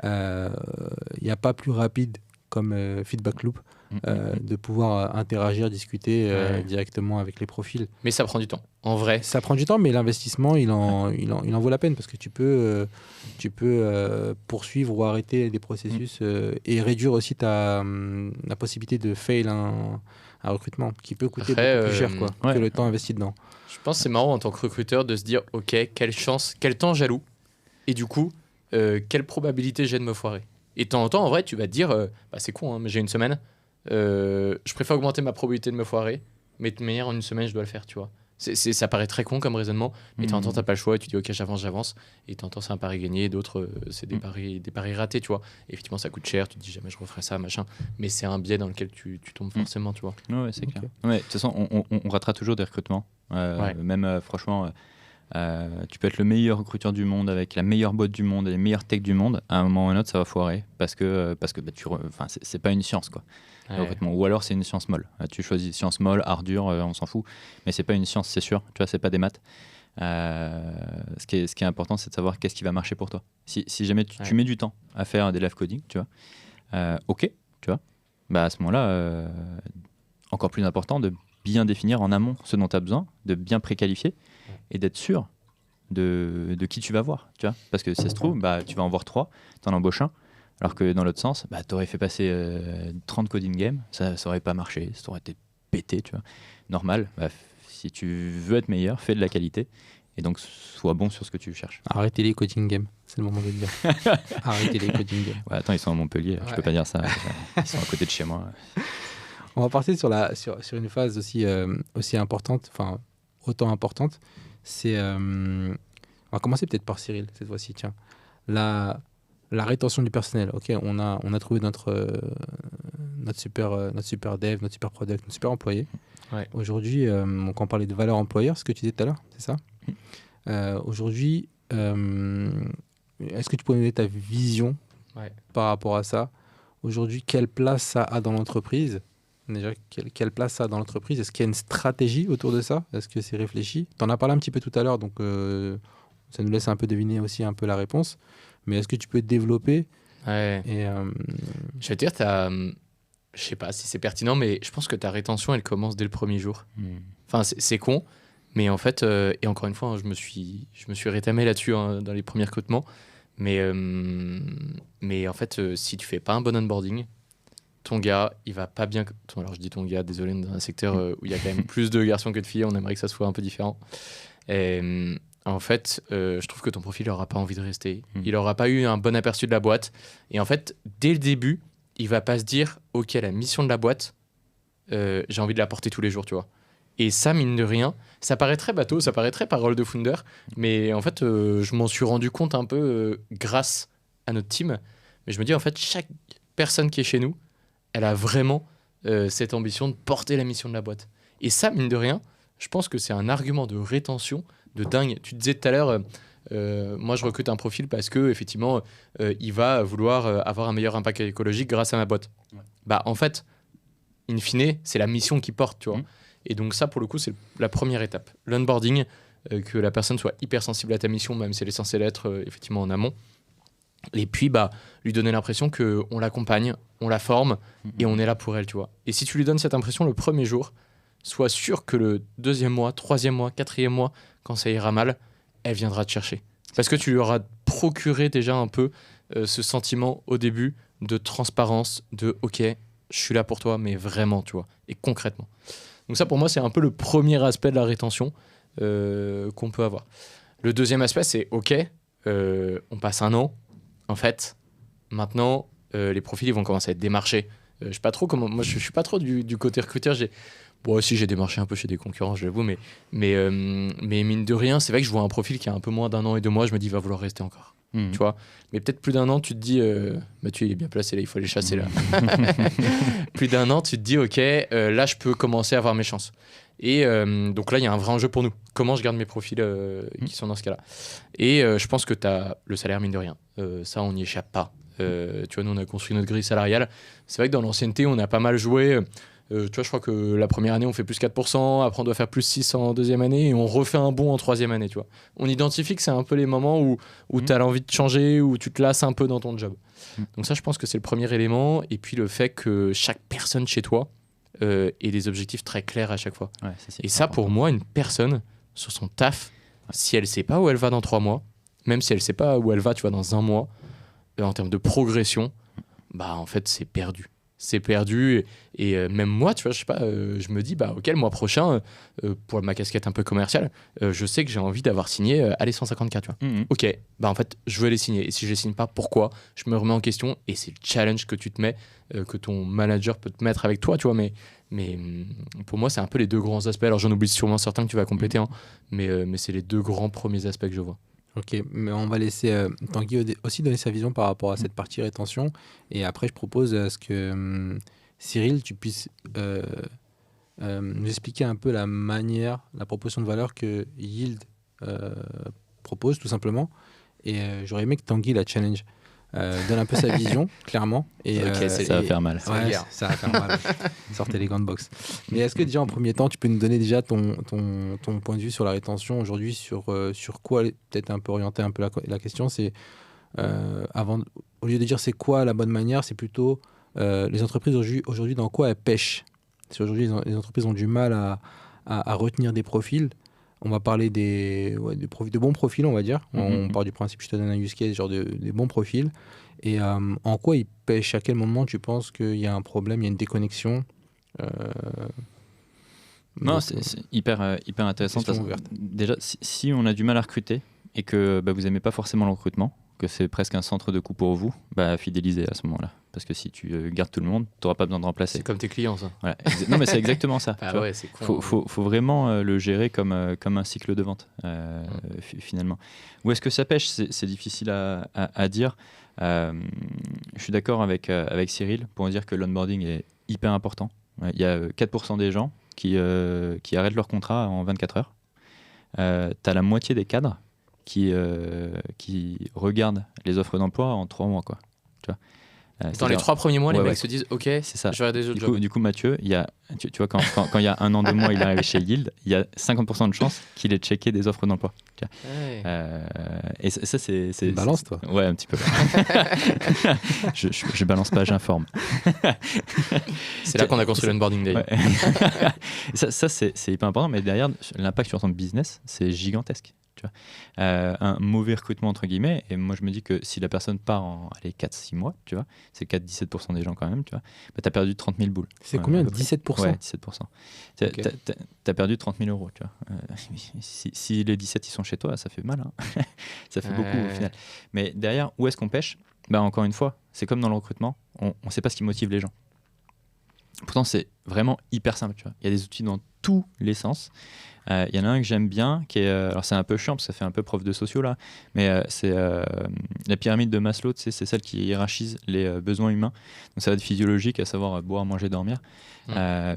Il n'y a pas plus rapide comme feedback loop de pouvoir interagir, discuter directement avec les profils. Mais ça prend du temps. En vrai, Ça prend du temps, mais l'investissement, il en vaut la peine, parce que tu peux poursuivre ou arrêter des processus et réduire aussi la possibilité de fail un recrutement qui peut coûter Après, beaucoup plus cher ouais. que le temps investi dedans. je pense que c'est marrant en tant que recruteur de se dire, ok, quelle chance, quel temps jaloux, et du coup, quelle probabilité j'ai de me foirer. Et de temps en temps, en vrai, tu vas te dire, bah, c'est con, hein, mais j'ai une semaine, je préfère augmenter ma probabilité de me foirer, mais de toute manière, en une semaine, je dois le faire, tu vois. Ça paraît très con comme raisonnement, mais de temps en temps, t'as pas le choix et tu dis, ok, j'avance, et de temps en temps, c'est un pari gagné, d'autres, c'est des paris ratés, tu vois. Et effectivement, ça coûte cher, tu te dis, jamais je referai ça, machin, mais c'est un biais dans lequel tu tombes forcément, tu vois. Ouais, c'est clair. Ouais, de toute façon, on ratera toujours des recrutements. Même franchement, tu peux être le meilleur recruteur du monde avec la meilleure boîte du monde et les meilleures techs du monde. À un moment ou à un autre, ça va foirer parce que bah, c'est pas une science, quoi. Le recrutement. Ou alors c'est une science molle. Tu choisis science molle, art dur, on s'en fout. Mais c'est pas une science, c'est sûr. Tu vois, c'est pas des maths. Ce qui est important, c'est de savoir qu'est-ce qui va marcher pour toi. Si jamais tu mets du temps à faire des live coding, tu vois, ok, tu vois, bah à ce moment-là, encore plus important de bien définir en amont ce dont tu as besoin, de bien préqualifier et d'être sûr de qui tu vas voir, tu vois, parce que si ça se trouve, bah, tu vas en voir 3, tu en embauches un, alors que dans l'autre sens, bah, tu aurais fait passer 30 coding games, ça aurait pas marché, ça aurait été pété, tu vois. Normal, bah, si tu veux être meilleur, fais de la qualité Et donc, sois bon sur ce que tu cherches. Arrêtez les coding games, c'est le moment de le dire. Arrêtez les coding games. Ouais, attends, ils sont à Montpellier, je peux pas dire ça. Ils sont à côté de chez moi. On va partir sur une phase aussi importante, enfin autant importante. On va commencer peut-être par Cyril cette fois-ci. Tiens, la rétention du personnel. Ok, on a trouvé notre super dev, notre super product, notre super employé. Ouais. Aujourd'hui, quand on parlait de valeur employeur, ce que tu disais tout à l'heure, c'est ça. Aujourd'hui, est-ce que tu peux nous donner ta vision par rapport à ça? Aujourd'hui, quelle place ça a dans l'entreprise? Déjà, quelle place ça a dans l'entreprise? Est-ce qu'il y a une stratégie autour de ça? Est-ce que c'est réfléchi? Tu en as parlé un petit peu tout à l'heure, donc ça nous laisse un peu deviner aussi un peu la réponse. Mais est-ce que tu peux développer? Ouais. Et, je vais te dire, je sais pas si c'est pertinent, mais je pense que ta rétention, elle commence dès le premier jour. Enfin, c'est con, mais en fait, et encore une fois, hein, je me suis rétamé là-dessus hein, dans les premiers recrutements. Mais en fait, si tu fais pas un bon onboarding, ton gars, il va pas bien. Alors je dis ton gars, désolé, dans un secteur où il y a quand même plus de garçons que de filles, on aimerait que ça soit un peu différent. Et, en fait, je trouve que ton profil n'aura pas envie de rester. Il n'aura pas eu un bon aperçu de la boîte. Et en fait, dès le début, il va pas se dire, ok, la mission de la boîte, j'ai envie de la porter tous les jours, tu vois. Et ça, mine de rien, ça paraît très bateau, ça paraît très parole de founder, mais en fait, je m'en suis rendu compte un peu grâce à notre team. Mais je me dis, en fait, chaque personne qui est chez nous, elle a vraiment cette ambition de porter la mission de la boîte. Et ça, mine de rien, je pense que c'est un argument de rétention de dingue. Tu disais tout à l'heure, moi je recrute un profil parce que effectivement, il va vouloir avoir un meilleur impact écologique grâce à ma boîte. Ouais. Bah en fait, in fine, c'est la mission qui porte, tu vois. Et donc ça, pour le coup, c'est la première étape. L'onboarding, que la personne soit hyper sensible à ta mission, même si elle est censée l'être effectivement en amont. Et puis, bah, lui donner l'impression qu'on l'accompagne, on la forme et on est là pour elle, tu vois. Et si tu lui donnes cette impression le premier jour, sois sûr que le 2e mois, 3e mois, 4e mois, quand ça ira mal, elle viendra te chercher. Parce que tu lui auras procuré déjà un peu ce sentiment au début de transparence, de « ok, je suis là pour toi, mais vraiment, tu vois, et concrètement ». Donc ça, pour moi, c'est un peu le premier aspect de la rétention qu'on peut avoir. Le deuxième aspect, c'est « ok, on passe 1 an, en fait, maintenant, les profils ils vont commencer à être démarchés. Je sais pas trop comment. Moi, je suis pas trop du côté recruteur. Bon, aussi, j'ai démarché un peu chez des concurrents, je l'avoue, mais mine de rien, c'est vrai que je vois un profil qui a un peu moins d'1 an et 2 mois. Je me dis, il va vouloir rester encore. Tu vois. Mais peut-être plus d'1 an, tu te dis, Mathieu, il est bien placé là, il faut les chasser là. Plus d'1 an, tu te dis, ok, là, je peux commencer à avoir mes chances. Et donc là, il y a un vrai enjeu pour nous. Comment je garde mes profils qui sont dans ce cas-là. Et je pense que tu as le salaire, mine de rien. Ça, on n'y échappe pas. Tu vois, nous, on a construit notre grille salariale. C'est vrai que dans l'ancienneté, on a pas mal joué. Tu vois, je crois que la première année, on fait plus 4%. Après, on doit faire plus 6 en deuxième année. Et on refait un bond en troisième année, tu vois. On identifie que c'est un peu les moments où tu as l'envie de changer, où tu te lasses un peu dans ton job. Donc ça, je pense que c'est le premier élément. Et puis, le fait que chaque personne chez toi ait des objectifs très clairs à chaque fois. Ouais, et ça, pour moi, une personne, sur son taf, si elle sait pas où elle va dans 3 mois, même si elle sait pas où elle va, tu vois, dans 1 mois, en termes de progression, bah en fait c'est perdu. C'est perdu et même moi, tu vois, je sais pas, je me dis bah ok, le mois prochain, pour ma casquette un peu commerciale, je sais que j'ai envie d'avoir signé les 150K, tu vois. Ok, bah en fait je veux les signer et si je les signe pas, pourquoi? Je me remets en question et c'est le challenge que tu te mets, que ton manager peut te mettre avec toi, tu vois. Mais pour moi c'est un peu les 2 grands aspects. Alors j'en oublie sûrement certains que tu vas compléter, hein, mais c'est les 2 grands premiers aspects que je vois. Ok, mais on va laisser Tanguy aussi donner sa vision par rapport à cette partie rétention. Et après, je propose à ce que Cyril, tu puisses nous expliquer un peu la proposition de valeur que Yield propose, tout simplement. Et j'aurais aimé que Tanguy la challenge. Donne un peu sa vision, clairement. Et, ça va faire mal. Ouais, ça va faire mal. Sortez les gants de boxe. Mais est-ce que déjà en premier temps, tu peux nous donner déjà ton point de vue sur la rétention aujourd'hui, sur quoi, peut-être un peu orienter un peu la question, c'est au lieu de dire c'est quoi la bonne manière, c'est plutôt les entreprises aujourd'hui dans quoi elles pêchent. Si aujourd'hui les entreprises ont du mal à retenir des profils, on va parler de bons profils, on va dire. On part du principe, je te donne un use case, genre des bons profils. Et en quoi ils pêchent? À quel moment tu penses qu'il y a un problème, il y a une déconnexion? Non, Donc, c'est hyper intéressant. question Parce- ouverte. Déjà, si on a du mal à recruter et que vous n'aimez pas forcément le recrutement, que c'est presque un centre de coût pour vous, fidélisez à ce moment-là. Parce que si tu gardes tout le monde, tu n'auras pas besoin de remplacer. C'est comme tes clients, ça. Voilà. Non, mais c'est exactement ça. tu Ah vois. ouais, c'est con. Faut vraiment le gérer comme un cycle de vente, finalement. Où est-ce que ça pêche? C'est difficile à dire. Je suis d'accord avec Cyril pour dire que l'onboarding est hyper important. Ouais, il y a 4% des gens qui arrêtent leur contrat en 24 heures. Tu as la moitié des cadres qui regardent les offres d'emploi en 3 mois. Quoi. Tu vois. Dans les C'est-à-dire- 3 premiers mois, les Ouais, mecs ouais. se disent ok, C'est ça. je vais des autres jobs. Du coup, Mathieu, tu vois, quand il y a 1 an, 2 mois, il est arrivé chez Yield, il y a 50% de chances qu'il ait checké des offres d'emploi. Tu vois. Ouais. Et ça, c'est. Balance, toi. Ouais, un petit peu. je balance pas, j'informe. C'est là qu'on a construit l'onboarding day. Ouais. ça c'est hyper important, mais derrière, l'impact sur ton business, c'est gigantesque. Tu vois. Un mauvais recrutement, entre guillemets, et moi je me dis que si la personne part en 4-6 mois, tu vois, c'est 4-17% des gens quand même, tu vois, tu as perdu 30 000 boules. C'est combien? à peu près. 17%? Ouais, 17%. Tu Ok. as perdu 30 000 euros, tu vois. Si les 17 ils sont chez toi, ça fait mal. Hein. Ça fait beaucoup au final. Mais derrière, où est-ce qu'on pêche? Encore une fois, c'est comme dans le recrutement, on ne sait pas ce qui motive les gens. Pourtant, c'est vraiment hyper simple. Tu vois. Il y a des outils dans tous les sens. Il y en a un que j'aime bien, qui est, alors c'est un peu chiant parce que ça fait un peu prof de sociaux là, mais c'est la pyramide de Maslow, tu sais, c'est celle qui hiérarchise les besoins humains. Donc ça va de physiologique, à savoir boire, manger, dormir,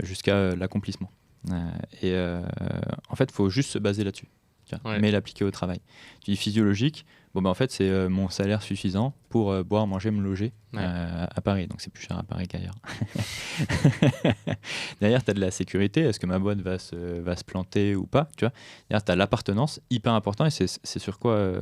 jusqu'à l'accomplissement. En fait, il faut juste se baser là-dessus, tu vois, mais l'appliquer au travail. Tu dis physiologique, en fait, c'est mon salaire suffisant pour boire, manger, me loger à Paris. Donc, c'est plus cher à Paris qu'ailleurs. Derrière, tu as de la sécurité. Est-ce que ma boîte va se planter ou pas, tu vois. Derrière, tu as l'appartenance, hyper important. Et c'est sur quoi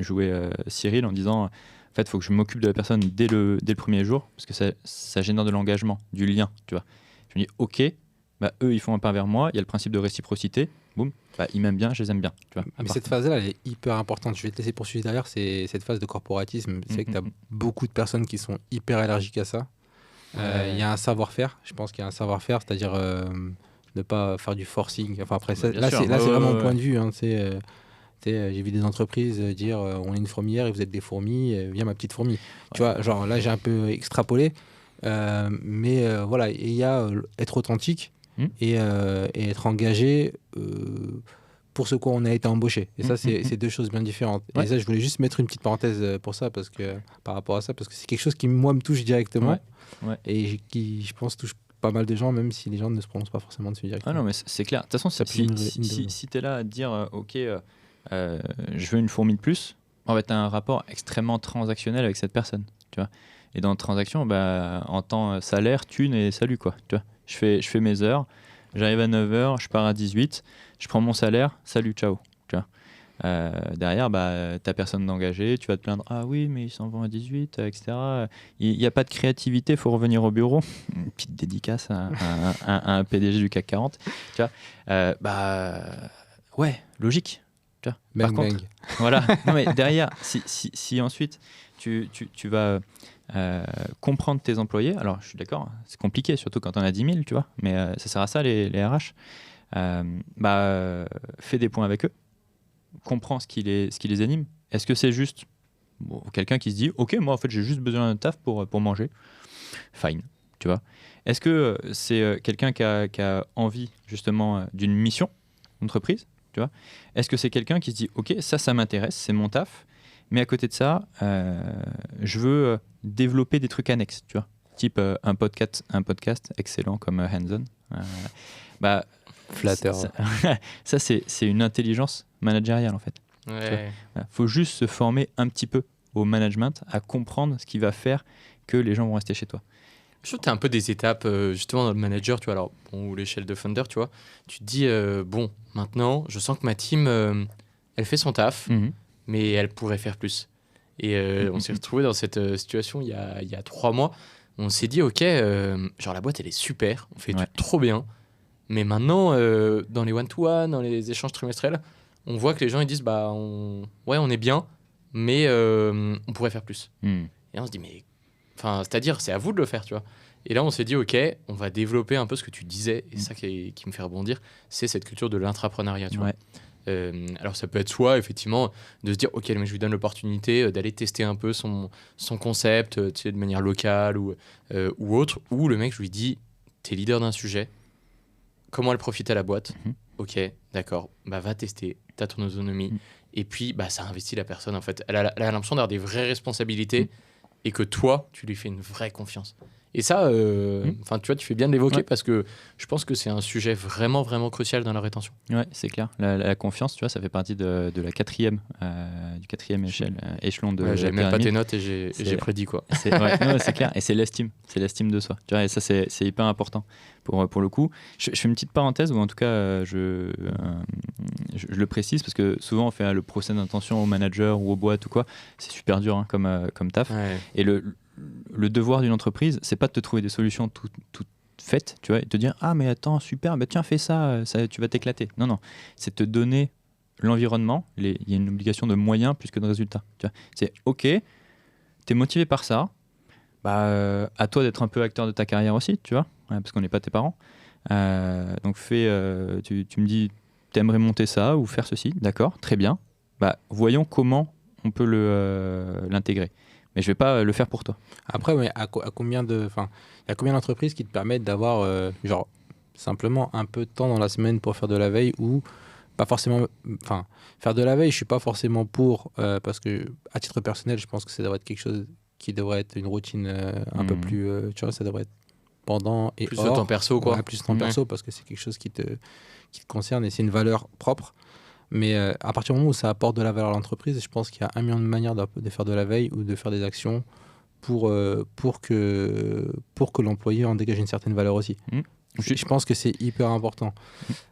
jouait Cyril en disant, en fait, il faut que je m'occupe de la personne dès le premier jour, parce que ça génère de l'engagement, du lien, tu vois. Je me dis, OK, eux, ils font un pas vers moi. Il y a le principe de réciprocité. Boum, ils m'aiment bien, je les aime bien. Tu vois, Mais cette phase-là, elle est hyper importante. Je vais te laisser poursuivre derrière. C'est cette phase de corporatisme. C'est que tu as beaucoup de personnes qui sont hyper allergiques à ça. Il y a un savoir-faire. Je pense qu'il y a un savoir-faire, c'est-à-dire ne pas faire du forcing. Enfin, après, là, c'est vraiment mon point de vue. Hein, j'ai vu des entreprises dire on est une fourmilière et vous êtes des fourmis, viens ma petite fourmi. Tu vois, genre là, j'ai un peu extrapolé. Mais voilà, il y a être authentique. Et être engagé pour ce quoi on a été embauché. Et ça, c'est deux choses bien différentes. Ouais. Et ça, je voulais juste mettre une petite parenthèse pour ça, par rapport à ça, parce que c'est quelque chose qui, moi, me touche directement et qui, je pense, touche pas mal de gens, même si les gens ne se prononcent pas forcément dessus directement. Ah non, mais c'est clair. De toute façon, si tu es là à te dire, OK, je veux une fourmi de plus, en fait, tu as un rapport extrêmement transactionnel avec cette personne. Tu vois. Et dans la transaction, en temps salaire, thune et salut, quoi. Tu vois. Je fais mes heures, j'arrive à 9h, je pars à 18h, je prends mon salaire, salut, ciao. Tu vois. Derrière, t'as personne d'engagé, tu vas te plaindre, ah oui, mais ils s'en vont à 18, etc. Il n'y a pas de créativité, il faut revenir au bureau. Une petite dédicace à un PDG du CAC 40. Tu vois. Ouais, logique. Tu vois. Bang, Par contre, voilà. Non, mais derrière, si ensuite tu vas comprendre tes employés, alors je suis d'accord, c'est compliqué, surtout quand on a 10 000, tu vois, mais ça sert à ça les RH. Fais des points avec eux, comprends ce qui les anime. Est-ce que c'est juste quelqu'un qui se dit ok, moi en fait j'ai juste besoin d'un taf pour manger, fine, tu vois. Est-ce que c'est quelqu'un qui a envie justement d'une mission d'entreprise, tu vois. Est-ce que c'est quelqu'un qui se dit ok, ça m'intéresse, c'est mon taf, mais à côté de ça je veux développer des trucs annexes, tu vois, type un podcast excellent comme Hands-On. Flatteur. Ça c'est une intelligence managériale en fait. Ouais. Faut juste se former un petit peu au management, à comprendre ce qui va faire que les gens vont rester chez toi. Je trouve que tu as un peu des étapes justement dans le manager, tu vois, alors, ou l'échelle de Founder, tu vois. Tu te dis, maintenant, je sens que ma team, elle fait son taf, mais elle pourrait faire plus. Et on s'est retrouvé dans cette situation il y a 3 mois. On s'est dit, ok, genre la boîte, elle est super, on fait tout trop bien. Mais maintenant, dans les one-to-one, dans les échanges trimestriels, on voit que les gens ils disent, on est bien, mais on pourrait faire plus. Et on se dit, mais... Enfin, c'est-à-dire, c'est à vous de le faire, tu vois. Et là, on s'est dit, OK, on va développer un peu ce que tu disais, et ça qui me fait rebondir, c'est cette culture de l'intrapreneuriat, tu vois. Alors, ça peut être soit, effectivement, de se dire, OK, mais je lui donne l'opportunité d'aller tester un peu son concept, tu sais, de manière locale ou autre, ou le mec, je lui dis, t'es leader d'un sujet, comment elle profite à la boîte? OK, d'accord, bah va tester, t'as ton autonomie, et puis bah ça investit la personne, en fait. Elle a l'impression d'avoir des vraies responsabilités, et que toi, tu lui fais une vraie confiance. Et ça, tu vois, tu fais bien de l'évoquer parce que je pense que c'est un sujet vraiment, vraiment crucial dans la rétention. Ouais, c'est clair. La confiance, tu vois, ça fait partie de la quatrième, du quatrième échelon de J'avais même pas pyramide. tes notes et j'ai prédit quoi. C'est clair. Et c'est l'estime de soi. Tu vois, et ça, c'est hyper important pour le coup. Je fais une petite parenthèse, ou en tout cas, je le précise, parce que souvent, on fait le procès d'intention au manager ou aux boîtes ou quoi. C'est super dur hein, comme taf. Ouais. Et le devoir d'une entreprise, c'est pas de te trouver des solutions toutes faites, tu vois, et te dire ah mais attends super, bah tiens fais ça, tu vas t'éclater. Non, c'est te donner l'environnement. Il y a une obligation de moyens plus que de résultats. Tu vois, c'est ok, t'es motivé par ça, bah à toi d'être un peu acteur de ta carrière aussi, tu vois, parce qu'on n'est pas tes parents. Donc tu me dis t'aimerais monter ça ou faire ceci, d'accord, très bien. Bah voyons comment on peut l'intégrer. Mais je vais pas le faire pour toi. Après, mais à combien il y a combien d'entreprises qui te permettent d'avoir genre simplement un peu de temps dans la semaine pour faire de la veille, ou pas forcément, faire de la veille, je suis pas forcément pour, parce que à titre personnel, je pense que ça devrait être quelque chose qui devrait être une routine un peu plus, tu vois, ça devrait être pendant et plus hors. de temps perso quoi. Ouais, plus de temps perso, parce que c'est quelque chose qui te concerne et c'est une valeur propre. Mais à partir du moment où ça apporte de la valeur à l'entreprise, je pense qu'il y a un million de manières de faire de la veille ou de faire des actions pour que l'employé en dégage une certaine valeur aussi. Je pense que c'est hyper important.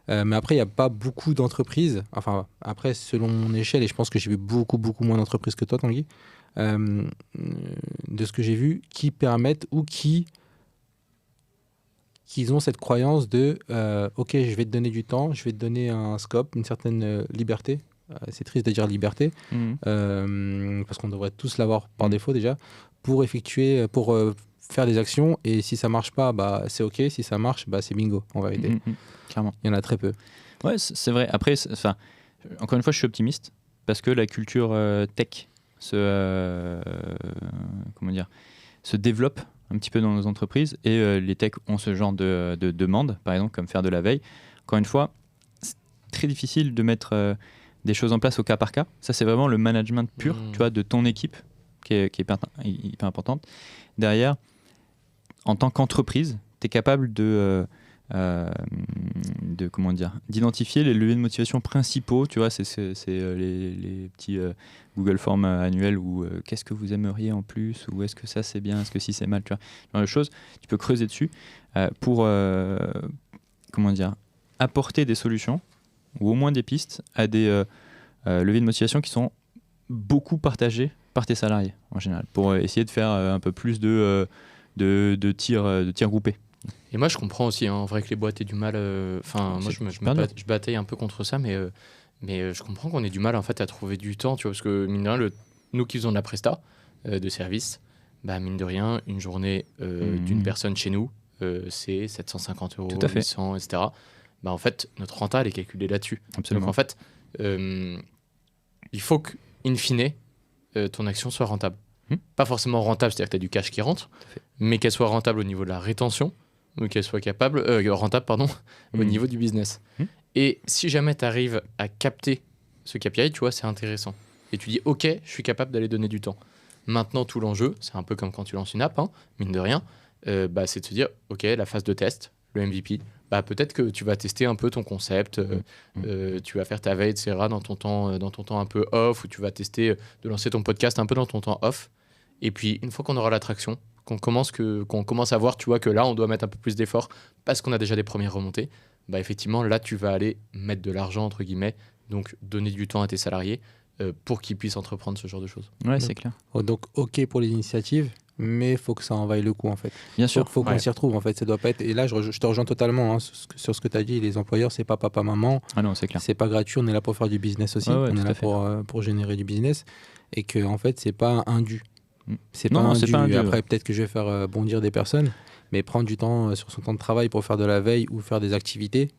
Mais après, il n'y a pas beaucoup d'entreprises, enfin après selon mon échelle, et je pense que j'ai vu beaucoup moins d'entreprises que toi Tanguy, de ce que j'ai vu, qui permettent ou qui ont cette croyance de ok, je vais te donner du temps, je vais te donner un scope, une certaine liberté. C'est triste de dire liberté, parce qu'on devrait tous l'avoir par défaut déjà, pour faire des actions, et si ça marche pas, bah c'est ok, si ça marche, bah c'est bingo en vérité. Clairement. Il y en a très peu. Ouais, c'est vrai. Après, encore une fois, je suis optimiste parce que la culture tech se développe un petit peu dans nos entreprises, et les techs ont ce genre de demande, par exemple, comme faire de la veille. Encore une fois, c'est très difficile de mettre des choses en place au cas par cas. Ça, c'est vraiment le management pur, tu vois, de ton équipe qui est hyper importante. Derrière, en tant qu'entreprise, tu es capable d'identifier les leviers de motivation principaux, tu vois, c'est les petits Google Forms annuels où qu'est-ce que vous aimeriez en plus, ou est-ce que ça c'est bien, est-ce que si c'est mal, tu vois, ce genre de choses, tu peux creuser dessus pour apporter des solutions ou au moins des pistes à des leviers de motivation qui sont beaucoup partagés par tes salariés en général, pour essayer de faire un peu plus de tirs groupés. Et moi, je comprends aussi, en vrai, que les boîtes aient du mal. Moi, je bataille un peu contre ça, mais je comprends qu'on ait du mal en fait à trouver du temps, tu vois, parce que mine de rien, nous qui faisons de la presta de service, bah mine de rien, une journée d'une personne chez nous, c'est 750 €, 800, etc. Bah en fait, notre renta, elle est calculée là-dessus. Absolument. Donc en fait, il faut qu'in fine, ton action soit rentable. Pas forcément rentable, c'est-à-dire que tu as du cash qui rentre, mais qu'elle soit rentable au niveau de la rétention, ou qu'elle soit rentable au niveau du business. Et si jamais tu arrives à capter ce KPI, tu vois, c'est intéressant. Et tu dis, ok, je suis capable d'aller donner du temps. Maintenant, tout l'enjeu, c'est un peu comme quand tu lances une app, mine de rien, c'est de se dire, ok, la phase de test, le MVP, bah, peut-être que tu vas tester un peu ton concept, tu vas faire ta veille, etc., dans ton temps un peu off, ou tu vas tester de lancer ton podcast un peu dans ton temps off. Et puis, une fois qu'on aura l'attraction, qu'on commence à voir, tu vois, que là, on doit mettre un peu plus d'efforts parce qu'on a déjà des premières remontées, bah effectivement, là, tu vas aller mettre de l'argent, entre guillemets, donc donner du temps à tes salariés pour qu'ils puissent entreprendre ce genre de choses. Ouais, c'est clair. Donc, ok pour les initiatives, mais il faut que ça en vaille le coup, en fait. Bien sûr. Faut qu'on s'y retrouve, en fait. Ça doit pas être... Et là, je te rejoins totalement sur ce que tu as dit. Les employeurs, c'est pas papa, maman. Ah non, c'est clair. C'est pas gratuit. On est là pour faire du business aussi. Ouais, on est là pour générer du business. Et que, en fait, c'est pas un dû. C'est pas un dû. Après, peut-être que je vais faire bondir des personnes. mais prendre du temps sur son temps de travail pour faire de la veille ou faire des activités.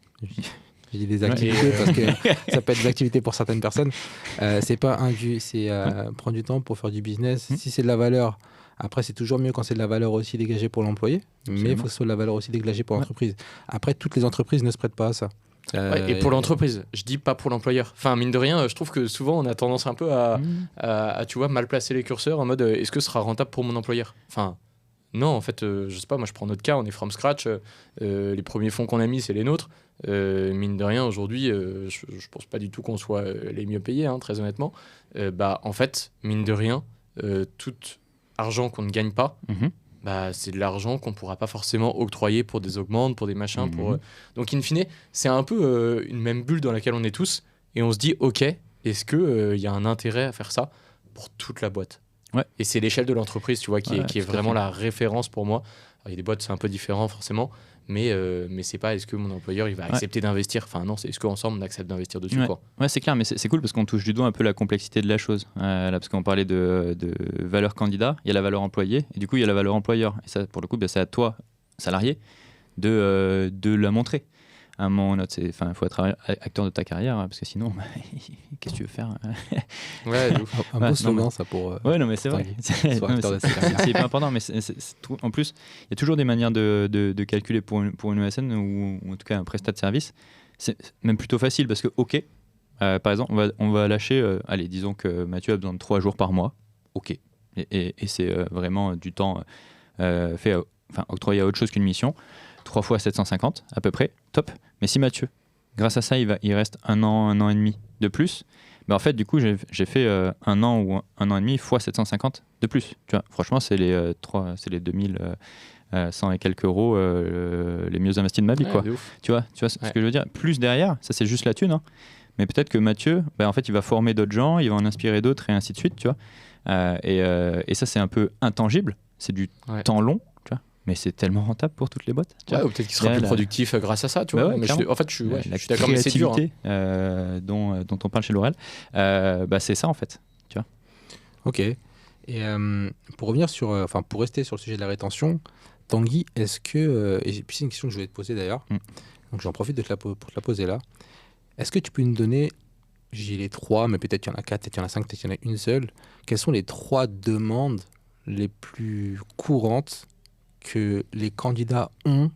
Je dis des activités parce que ça peut être des activités pour certaines personnes. C'est pas indu, c'est prendre du temps pour faire du business. Si c'est de la valeur, après c'est toujours mieux quand c'est de la valeur aussi dégagée pour l'employé, mais il faut que ce soit de la valeur aussi dégagée pour l'entreprise. Après, toutes les entreprises ne se prêtent pas à ça. Et pour l'entreprise, je dis pas pour l'employeur. Enfin, mine de rien, je trouve que souvent on a tendance un peu à tu vois, mal placer les curseurs en mode est-ce que ce sera rentable pour mon employeur ? Enfin, non, en fait, je sais pas, moi je prends notre cas, on est from scratch, les premiers fonds qu'on a mis, c'est les nôtres. Mine de rien, aujourd'hui, je pense pas du tout qu'on soit les mieux payés, hein, très honnêtement. En fait, mine de rien, tout argent qu'on ne gagne pas, c'est de l'argent qu'on ne pourra pas forcément octroyer pour des augmentes, pour des machins. Donc, in fine, c'est un peu une même bulle dans laquelle on est tous. Et on se dit, OK, est-ce qu'il y a un intérêt à faire ça pour toute la boîte ? Et c'est l'échelle de l'entreprise, tu vois, qui est vraiment la référence pour moi. Alors, il y a des boîtes, c'est un peu différent forcément. Mais c'est pas est-ce que mon employeur il va accepter d'investir. Enfin non, c'est est-ce qu'ensemble on accepte d'investir dessus, quoi. Ouais, c'est clair, mais c'est cool parce qu'on touche du doigt un peu la complexité de la chose. Là, parce qu'on parlait de valeur candidat, il y a la valeur employé, et du coup il y a la valeur employeur. Et ça, pour le coup, c'est à toi, salarié, de la montrer. À un moment ou un autre, il faut être acteur de ta carrière, parce que sinon, qu'est-ce que tu veux faire ? Ouais, un beau slogan, ça, pour... Ouais, non, mais c'est vrai. C'est pas important, mais en plus, il y a toujours des manières de calculer pour une ESN ou en tout cas un prestat de service. C'est même plutôt facile parce que, OK, par exemple, on va lâcher, allez, disons que Mathieu a besoin de 3 jours par mois. OK. Et c'est vraiment du temps octroyé à autre chose qu'une mission. 3 fois 750 à peu près, top. Mais si Mathieu, grâce à ça, il reste un an et demi de plus, en fait, du coup, j'ai fait 1 an ou 1 an et demi fois 750 de plus. Tu vois, franchement, c'est les 2100 et quelques euros les mieux investis de ma vie, quoi. Tu vois ce que je veux dire ? Plus derrière, ça c'est juste la thune, hein. Mais peut-être que Mathieu, en fait, il va former d'autres gens, il va en inspirer d'autres et ainsi de suite, tu vois. Et ça, c'est un peu intangible, c'est du temps long. Mais c'est tellement rentable pour toutes les boîtes. Ou peut-être qu'il sera plus productif grâce à ça, tu vois. Mais je suis d'accord, mais c'est dur. Dont on parle chez L'Oréal, c'est ça en fait. Tu vois. Ok. Et pour revenir pour rester sur le sujet de la rétention, Tanguy, est-ce que et puis c'est une question que je voulais te poser d'ailleurs. Donc j'en profite pour te la poser là. Est-ce que tu peux nous donner, j'ai les 3, mais peut-être il y en a 4, peut-être il y en a 5, peut-être il y en a une seule. Quelles sont les 3 demandes les plus courantes que les candidats ont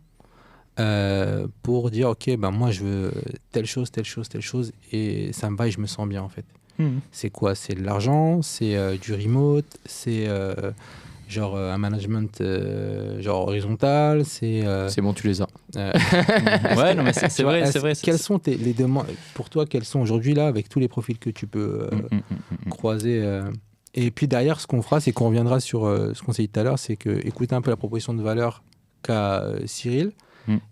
pour dire ok, moi je veux telle chose et ça me va et je me sens bien en fait. C'est quoi ? C'est de l'argent, c'est du remote, c'est un management horizontal, c'est bon, tu les as. Ouais, non mais c'est vrai. Quelles sont les demandes pour toi ? Quelles sont aujourd'hui là avec tous les profils que tu peux croiser Et puis derrière, ce qu'on fera, c'est qu'on reviendra sur ce qu'on s'est dit tout à l'heure, c'est écouter un peu la proposition de valeur qu'a Cyril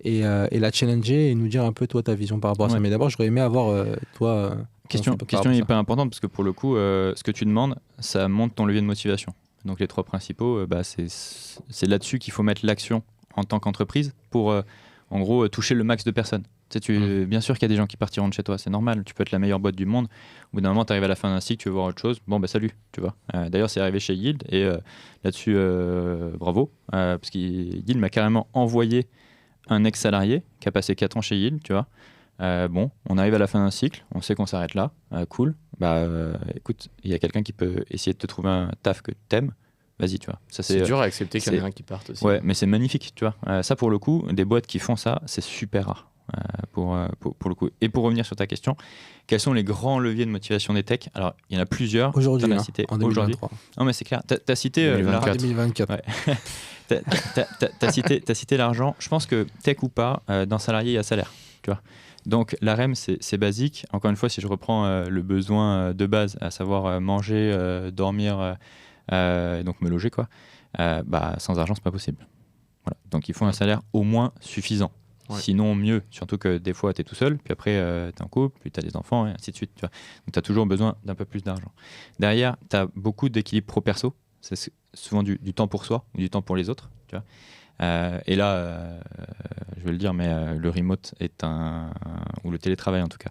et la challenger et nous dire un peu toi ta vision par rapport à ça. Mais d'abord, j'aurais aimé avoir toi... Question hyper importante parce que pour le coup, ce que tu demandes, ça monte ton levier de motivation. Donc les 3 principaux, c'est là-dessus qu'il faut mettre l'action en tant qu'entreprise pour en gros toucher le max de personnes. Bien sûr qu'il y a des gens qui partiront de chez toi, c'est normal, tu peux être la meilleure boîte du monde, au bout d'un moment tu arrives à la fin d'un cycle, tu veux voir autre chose, salut, tu vois. D'ailleurs c'est arrivé chez Yield et là-dessus bravo, parce que Yield m'a carrément envoyé un ex-salarié qui a passé 4 ans chez Yield, tu vois. On arrive à la fin d'un cycle, on sait qu'on s'arrête là, cool, écoute, il y a quelqu'un qui peut essayer de te trouver un taf que tu aimes, vas-y, tu vois. Ça, c'est dur à accepter qu'il y en a un qui parte aussi. Ouais, mais c'est magnifique, tu vois. Ça, pour le coup, des boîtes qui font ça, c'est super rare. Pour le coup. Et pour revenir sur ta question, quels sont les grands leviers de motivation des techs ? Alors, il y en a plusieurs. Aujourd'hui, en 2023. Non, mais c'est clair. T'as cité 2024. Ouais. T'as cité l'argent. Je pense que tech ou pas, dans salarié, il y a salaire. Tu vois. Donc, la REM, c'est basique. Encore une fois, si je reprends le besoin de base, à savoir manger, dormir, et donc me loger, quoi. Sans argent, c'est pas possible. Voilà. Donc, il faut un salaire au moins suffisant. Ouais. Sinon, mieux. Surtout que des fois, tu es tout seul, puis après, tu es en couple, puis tu as des enfants, et ainsi de suite. Tu vois. Donc, tu as toujours besoin d'un peu plus d'argent. Derrière, tu as beaucoup d'équilibre pro-perso. C'est souvent du temps pour soi ou du temps pour les autres. Tu vois. Et là, je vais le dire, mais le remote ou le télétravail en tout cas,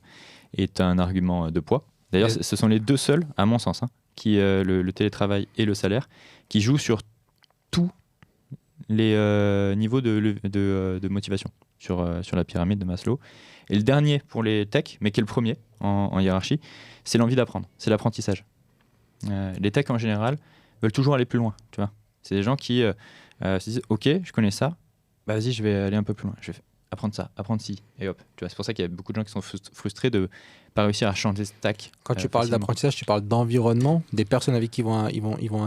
est un argument de poids. D'ailleurs, ce sont les 2 seuls, à mon sens, qui le télétravail et le salaire, qui jouent sur tous les niveaux de motivation sur la pyramide de Maslow. Et le dernier pour les techs, mais qui est le premier en hiérarchie, c'est l'envie d'apprendre, c'est l'apprentissage. Les techs en général veulent toujours aller plus loin, tu vois. C'est des gens qui se disent « Ok, je connais ça, bah, vas-y, je vais aller un peu plus loin, je vais apprendre ça, apprendre ci, et hop. » Tu vois, c'est pour ça qu'il y a beaucoup de gens qui sont frustrés de ne pas réussir à changer de stack. Quand tu parles facilement. d'apprentissage, tu parles d'environnement, des personnes avec qui ils vont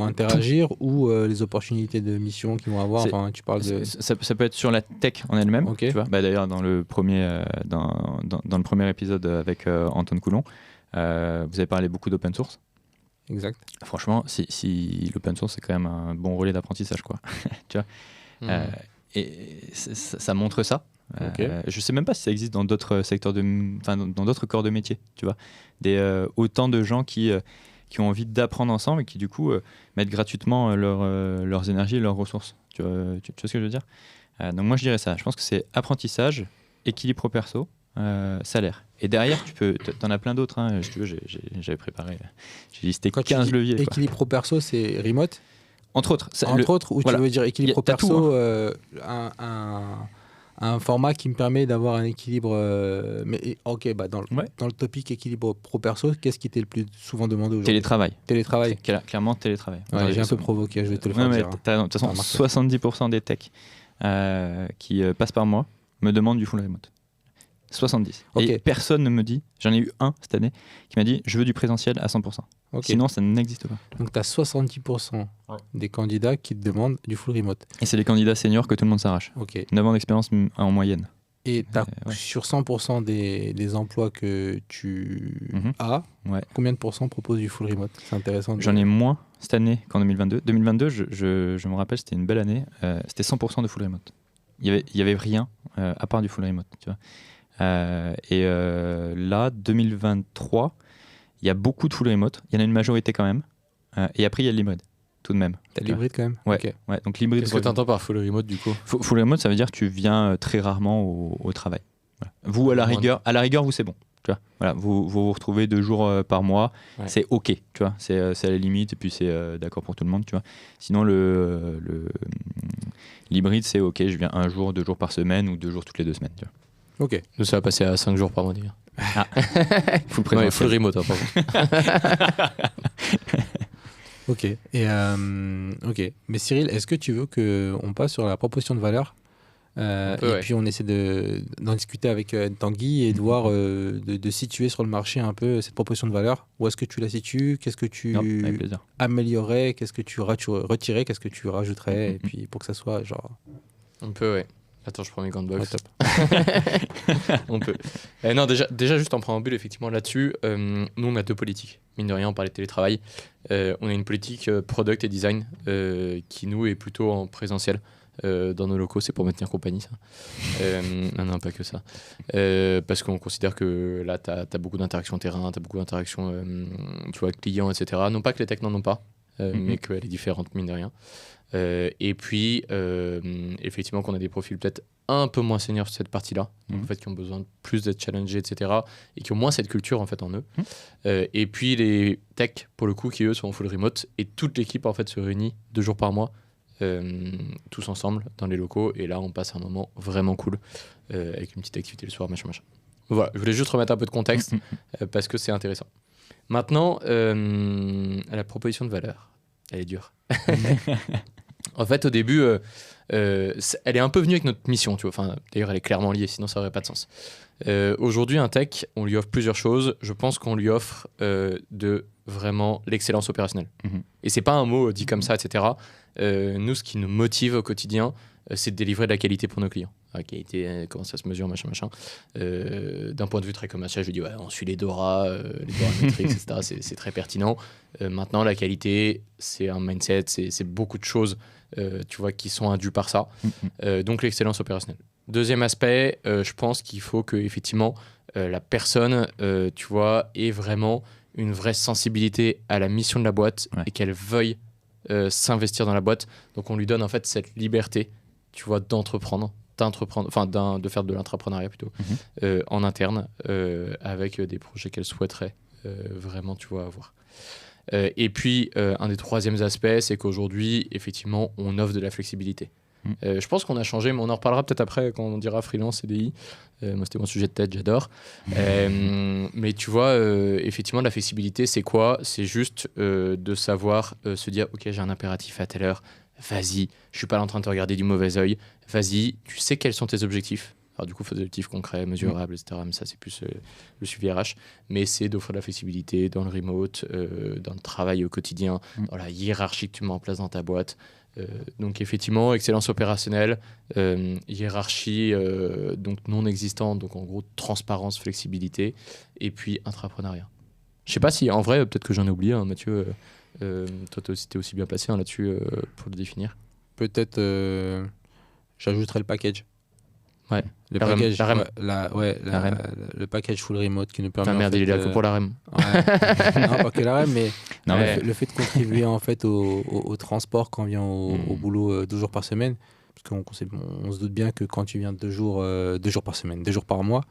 interagir ou les opportunités de mission qu'ils vont avoir. Enfin, tu parles de... ça peut être sur la tech en elle-même. Ok. Tu vois. Bah, d'ailleurs, dans le premier épisode avec Antoine Coulon, vous avez parlé beaucoup d'open source. Exact. Franchement, si l'open source, c'est quand même un bon relais d'apprentissage, quoi. Tu vois. Et ça montre ça. Ok. Je sais même pas si ça existe dans d'autres secteurs dans d'autres corps de métier, tu vois. Autant de gens qui ont envie d'apprendre ensemble et qui du coup mettent gratuitement leurs énergies et leurs ressources. Tu vois ce que je veux dire. Donc moi je dirais ça. Je pense que c'est apprentissage, équilibre pro perso, salaire. Et derrière t'en as plein d'autres. Hein. Si tu veux, j'avais préparé. J'ai listé Quand 15 leviers. Équilibre pro perso, c'est remote. Entre autres. Ou voilà. tu veux dire équilibre pro T'as tout, perso, un format qui me permet d'avoir un équilibre. Dans le topic équilibre pro perso, qu'est-ce qui t'est le plus souvent demandé aujourd'hui? Télétravail. Clairement, télétravail. Ouais, j'ai un peu provoqué, je vais te le faire dire. De toute façon, 70% des techs qui passent par moi me demandent du full remote. 70. Okay. Et personne ne me dit, j'en ai eu un cette année, qui m'a dit je veux du présentiel à 100%. Okay. Sinon, ça n'existe pas. Donc, tu as 70% des candidats qui te demandent du full remote. Et c'est les candidats seniors que tout le monde s'arrache. Okay. 9 ans d'expérience en moyenne. Et sur 100% des emplois que tu as, combien de pourcents proposent du full remote? C'est intéressant. J'en ai moins cette année qu'en 2022. 2022, je me rappelle, c'était une belle année. C'était 100% de full remote. Il y avait rien à part du full remote. Tu vois. Là, 2023, il y a beaucoup de full remote. Il y en a une majorité quand même. Et après, il y a le l'hybride, tout de même. T'as l'hybride quand même? Ouais. Okay. Ouais, donc l'hybride. Qu'est-ce que tu entends par full remote du coup? Full remote, ça veut dire que tu viens très rarement au travail. Voilà. Vous, à la rigueur, vous, c'est bon. Tu vois, voilà, vous retrouvez 2 jours par mois, c'est OK. Tu vois, c'est à la limite, et puis c'est d'accord pour tout le monde. Tu vois. Sinon, l'hybride, c'est OK, je viens 1 jour, 2 jours par semaine ou 2 jours toutes les 2 semaines. Tu vois. Ok. Nous, ça va passer à 5 jours par mois d'ailleurs. Full remote, par contre. Ok. Ok. Mais Cyril, est-ce que tu veux qu'on passe sur la proposition de valeur puis on essaie d'en discuter avec Tanguy et de voir, de situer sur le marché un peu cette proposition de valeur. Où est-ce que tu la situes? Qu'est-ce que tu améliorerais? Qu'est-ce que tu retirais? Qu'est-ce que tu rajouterais? Et puis pour que ça soit genre... On peut, ouais. Attends, je prends mes gants de boxe. On peut. Non, déjà, juste en préambule, effectivement, là-dessus, nous, on a 2 politiques. Mine de rien, on parlait de télétravail. On a une politique product et design qui, nous, est plutôt en présentiel. Dans nos locaux, c'est pour me tenir compagnie, ça. Non, pas que ça. Parce qu'on considère que là, tu as beaucoup d'interactions terrain, tu as beaucoup d'interactions clients, etc. Non pas que les techs n'en ont pas, mais qu'elle est différente, mine de rien. Et puis, effectivement, qu'on a des profils peut-être un peu moins seniors sur cette partie-là, donc, en fait, qui ont besoin de plus d'être challengés, etc., et qui ont moins cette culture en fait, en eux. Et puis, les techs, pour le coup, qui eux sont en full remote, et toute l'équipe en fait, se réunit 2 jours par mois, tous ensemble dans les locaux, et là, on passe un moment vraiment cool, avec une petite activité le soir, machin. Voilà, je voulais juste remettre un peu de contexte, parce que c'est intéressant. Maintenant, la proposition de valeur, elle est dure. En fait, au début, elle est un peu venue avec notre mission, tu vois. Enfin, d'ailleurs, elle est clairement liée, sinon ça n'aurait pas de sens. Aujourd'hui, un tech, on lui offre plusieurs choses. Je pense qu'on lui offre de vraiment l'excellence opérationnelle. Et c'est pas un mot dit comme ça, etc. Nous, ce qui nous motive au quotidien, c'est de délivrer de la qualité pour nos clients. La qualité, comment ça se mesure, machin. D'un point de vue très commercial, je lui dis, on suit les DORA métriques, etc. C'est très pertinent. Maintenant, la qualité, c'est un mindset, c'est beaucoup de choses, tu vois, qui sont indues par ça. Donc, l'excellence opérationnelle. Deuxième aspect, je pense qu'il faut que, effectivement, la personne, tu vois, ait vraiment une vraie sensibilité à la mission de la boîte et qu'elle veuille s'investir dans la boîte. Donc, on lui donne en fait cette liberté, tu vois, de faire de l'intrapreneuriat plutôt, en interne, avec des projets qu'elle souhaiterait vraiment, tu vois, avoir. Et puis, un des troisièmes aspects, c'est qu'aujourd'hui, effectivement, on offre de la flexibilité. Je pense qu'on a changé, mais on en reparlera peut-être après quand on dira freelance, CDI. Moi, c'était mon sujet de tête, j'adore. Mais tu vois, effectivement, la flexibilité, c'est quoi ? C'est juste de savoir se dire, OK, j'ai un impératif à telle heure, vas-y, je suis pas là en train de te regarder du mauvais œil, vas-y, tu sais quels sont tes objectifs. Alors du coup, il faut des objectifs concrets, mesurables, etc. Mais ça, c'est plus le suivi RH. Mais c'est d'offrir de la flexibilité dans le remote, dans le travail au quotidien, dans la hiérarchie que tu mets en place dans ta boîte. Donc effectivement, excellence opérationnelle, hiérarchie donc non existante, donc en gros transparence, flexibilité, et puis intrapreneuriat. Je sais pas si, en vrai, peut-être que j'en ai oublié, hein, Mathieu, toi t'es aussi bien placé là-dessus pour le définir. Peut-être j'ajouterais le package. Ouais. Le La REM, package, la REM. la REM. le package full remote qui nous permet. Putain, en merde, fait, il est là que pour la REM. Ouais. Non, pas que la REM, mais Non, Ouais. le fait de contribuer en fait au transport quand on vient au boulot 2 jours par semaine. Parce on se doute bien que quand tu viens 2 jours par semaine, 2 jours par mois,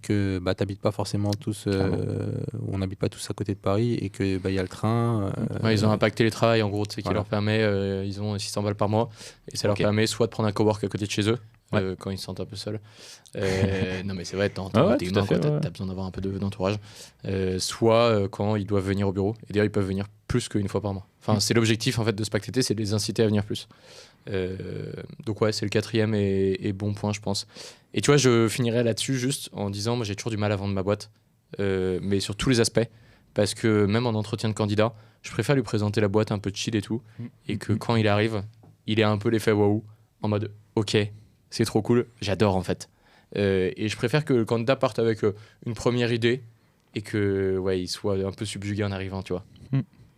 que bah, tu n'habites pas forcément tous, on n'habite pas tous à côté de Paris et que bah, y a le train. Ouais, ils ont impacté les travails, en gros, tu sais, qui Voilà. leur permet, ils ont 600 balles par mois, et ça leur Ok. permet soit de prendre un cowork à côté de chez eux, Ouais. quand ils se sentent un peu seuls. Non, mais c'est vrai, t'es Ah ouais, t'es tout humain, à fait, quoi, ouais. t'as besoin d'avoir un peu d'entourage. Soit quand ils doivent venir au bureau, et d'ailleurs, ils peuvent venir plus qu'une fois par mois. Enfin, c'est l'objectif, en fait, de Spack TT, c'est de les inciter à venir plus. Donc ouais, c'est le 4e et bon point, je pense. Et tu vois, je finirai là-dessus juste en disant, moi j'ai toujours du mal à vendre ma boîte, mais sur tous les aspects, parce que même en entretien de candidat, je préfère lui présenter la boîte un peu chill et tout, et que quand il arrive, il ait un peu l'effet waouh, en mode ok, c'est trop cool, j'adore en fait. Et je préfère que le candidat parte avec une première idée et que ouais, il soit un peu subjugué en arrivant, tu vois.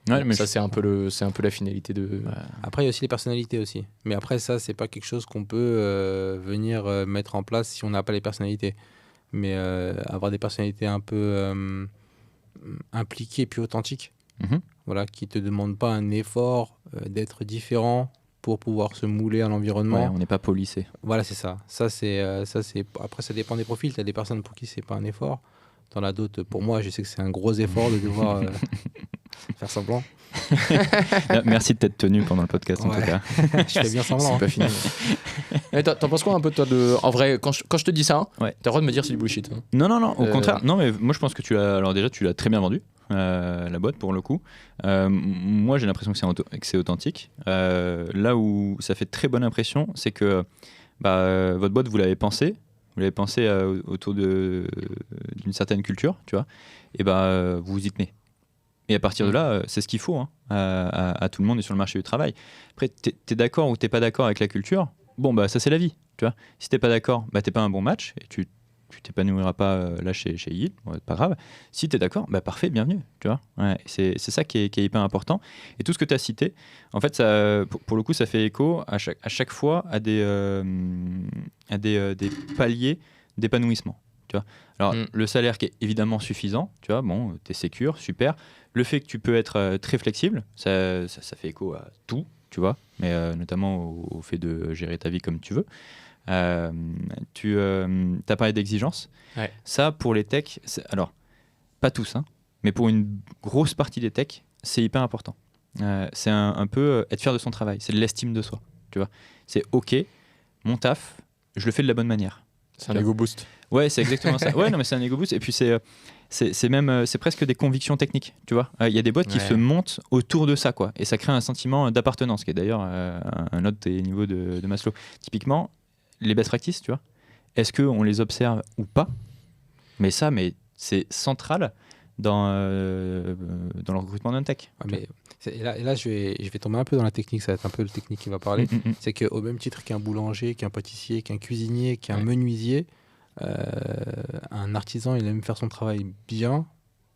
Ouais, mais Ça c'est un peu la finalité de. Après, il y a aussi les personnalités aussi. Mais après, ça, c'est pas quelque chose qu'on peut venir mettre en place si on n'a pas les personnalités. Mais avoir des personnalités un peu impliquées puis authentiques, voilà, qui te demandent pas un effort d'être différent pour pouvoir se mouler à l'environnement. Ouais, on n'est pas policé. Voilà, c'est ça. Ça, c'est. Après, ça dépend des profils. Tu as des personnes pour qui c'est pas un effort. T'en as d'autres. Pour moi, je sais que c'est un gros effort de devoir faire semblant. Merci de t'être tenu pendant le podcast en Ouais. tout cas. Je fais bien semblant. C'est pas fini. Mais t'en penses quoi un peu toi de. En vrai, quand je te dis ça, Ouais. t'as le droit de me dire c'est du bullshit. Hein. Non, au Euh, contraire. Non, mais moi je pense que tu l'as très bien vendu, la boîte pour le coup. Moi j'ai l'impression que c'est authentique. Là où ça fait très bonne impression, c'est que votre boîte, vous l'avez pensée autour d'une certaine culture, tu vois, et vous vous y tenez. Et à partir de là, c'est ce qu'il faut à tout le monde et sur le marché du travail. Après, t'es d'accord ou t'es pas d'accord avec la culture, bon, ça c'est la vie, tu vois. Si t'es pas d'accord, t'es pas un bon match et tu t'épanouiras pas là chez Yield, pas grave. Si t'es d'accord, parfait, bienvenue, tu vois. Ouais, c'est ça qui est hyper important. Et tout ce que tu as cité, en fait, ça, pour le coup, ça fait écho à chaque fois à des paliers d'épanouissement. Tu vois. Alors, le salaire qui est évidemment suffisant, tu vois, bon, t'es sécure, super. Le fait que tu peux être très flexible, ça fait écho à tout, tu vois, mais notamment au fait de gérer ta vie comme tu veux. Tu as parlé d'exigence. Ouais. Ça, pour les techs, alors, pas tous, mais pour une grosse partie des techs, c'est hyper important. C'est un peu être fier de son travail, c'est de l'estime de soi, tu vois. C'est ok, mon taf, je le fais de la bonne manière. C'est un ego boost. Ouais, c'est exactement ça. Ouais, non, mais c'est un ego boost. Et puis c'est presque des convictions techniques, tu vois. Il y a des boîtes qui se montent autour de ça, quoi. Et ça crée un sentiment d'appartenance, qui est d'ailleurs un autre des niveaux de Maslow. Typiquement, les best practices, tu vois. Est-ce qu'on les observe ou pas ? Mais c'est central dans le recrutement d'un tech. Ouais, et là je vais tomber un peu dans la technique, ça va être un peu le technique qui va parler. C'est qu'au même titre qu'un boulanger, qu'un pâtissier, qu'un cuisinier, qu'un menuisier, un artisan, il aime faire son travail bien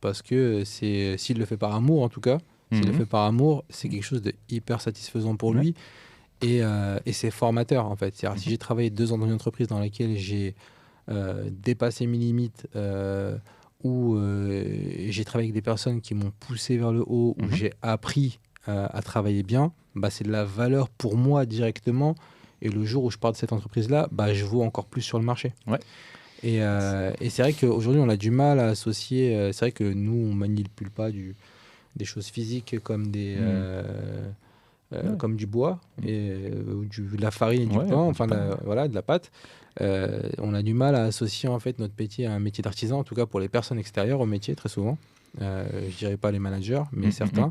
parce que s'il le fait par amour, en tout cas, s'il le fait par amour, c'est quelque chose de hyper satisfaisant pour lui et c'est formateur en fait. C'est-à-dire, si j'ai travaillé 2 ans dans une entreprise dans laquelle j'ai dépassé mes limites, où j'ai travaillé avec des personnes qui m'ont poussé vers le haut, où j'ai appris à travailler bien, c'est de la valeur pour moi directement. Et le jour où je pars de cette entreprise-là, je vaux encore plus sur le marché. Ouais. Et c'est vrai qu'aujourd'hui, on a du mal à associer. C'est vrai que nous, on manipule pas du des choses physiques comme Ouais. comme du bois et de la farine et du Ouais, pain, du enfin pain. voilà, de la pâte. On a du mal à associer en fait notre métier à un métier d'artisan, en tout cas pour les personnes extérieures au métier très souvent. Je dirais pas les managers, mais certains.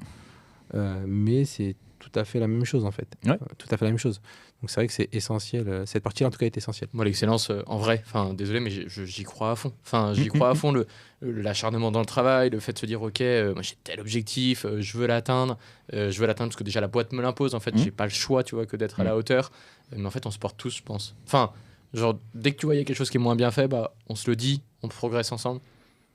Mais c'est tout à fait la même chose en fait. Ouais. Tout à fait la même chose. Donc c'est vrai que c'est essentiel. Cette partie-là en tout cas est essentielle. Moi, l'excellence, en vrai, enfin, désolé, mais j'y crois à fond. Enfin, j'y crois à fond, l'acharnement dans le travail, le fait de se dire, ok, moi j'ai tel objectif, je veux l'atteindre. Je veux l'atteindre parce que déjà la boîte me l'impose. En fait, j'ai pas le choix, tu vois, que d'être à la hauteur. Mais en fait, on se porte tous, je pense. Enfin, genre, dès que tu vois, il y a quelque chose qui est moins bien fait, bah, on se le dit, on progresse ensemble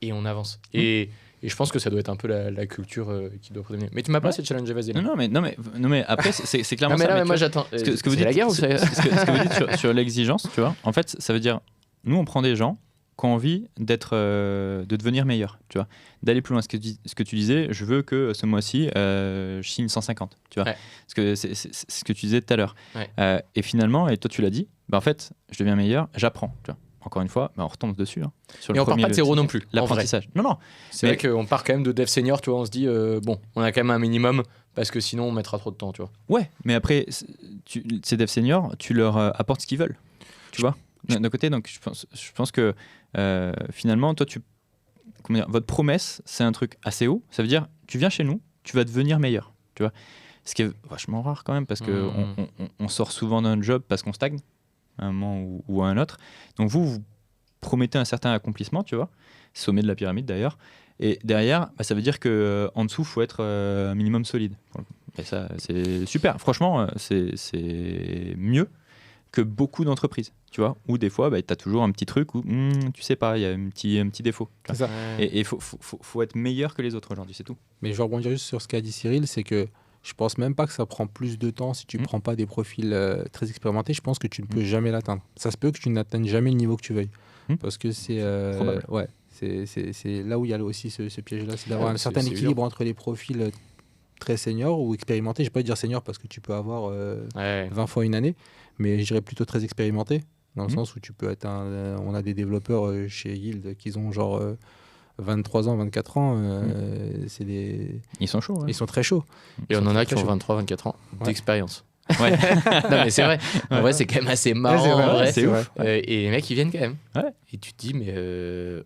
et on avance. Et je pense que ça doit être un peu la culture qui doit prédominer. Mais tu m'as pas assez challengé, vas-y. Là. Non, mais après, c'est clairement Non, mais ça. là, mais moi tu vois, j'attends. ce que vous C'est dites, la guerre ou ce que vous dites sur l'exigence, tu vois, en fait, ça veut dire, nous, on prend des gens qui ont envie de devenir meilleurs, tu vois, d'aller plus loin. Ce que tu disais, je veux que ce mois-ci, je signe 150, tu vois, Ouais. parce que c'est ce que tu disais tout à l'heure. Ouais. Et finalement, et toi, tu l'as dit, bah, en fait, je deviens meilleur, j'apprends, tu vois. Encore une fois, bah, on retombe dessus. Hein, sur Et on part pas de zéro non plus. En vrai. L'apprentissage. Non. C'est Mais- vrai qu'on part quand même de dev senior, tu vois, on se dit, bon, on a quand même un minimum, parce que sinon on mettra trop de temps, tu vois. Ouais, mais après, ces devs seniors, tu leur apportes ce qu'ils veulent. Tu vois d'un côté, donc je pense que finalement, toi, votre promesse, c'est un truc assez haut. Ça veut dire, tu viens chez nous, tu vas devenir meilleur. Tu vois, ce qui est vachement rare quand même, parce que on sort souvent d'un job parce qu'on stagne à un moment ou à un autre. Donc vous promettez un certain accomplissement, tu vois, sommet de la pyramide d'ailleurs. Et derrière, bah, ça veut dire que en dessous, faut être un minimum solide. Et ça, c'est super. Franchement, c'est mieux que beaucoup d'entreprises, tu vois, où des fois, bah, tu as toujours un petit truc où, tu sais pas, il y a un petit défaut. Tu vois. C'est ça. Et il faut être meilleur que les autres aujourd'hui, c'est tout. Mais je vais rebondir juste sur ce qu'a dit Cyril, c'est que je pense même pas que ça prend plus de temps si tu prends pas des profils très expérimentés. Je pense que tu ne peux jamais l'atteindre. Ça se peut que tu n'atteignes jamais le niveau que tu veuilles. Parce que c'est Probable. ouais, c'est là où il y a aussi ce piège-là, c'est d'avoir un certain c'est équilibre entre les profils très seniors ou expérimentés. Je vais pas dire senior parce que tu peux avoir 20 fois une année, mais je dirais plutôt très expérimenté, dans le sens où tu peux être on a des développeurs chez Yield qui ont genre 23 ans, 24 ans, Ils sont chauds. ils sont très chauds. Et on en a qui très ont chauds. 23, 24 ans Ouais. d'expérience. Ouais. Non, mais c'est vrai. En vrai, c'est quand même assez marrant. Ouais, c'est vrai, en vrai. c'est ouf. Et les mecs, ils viennent quand même. Ouais. Et tu te dis, mais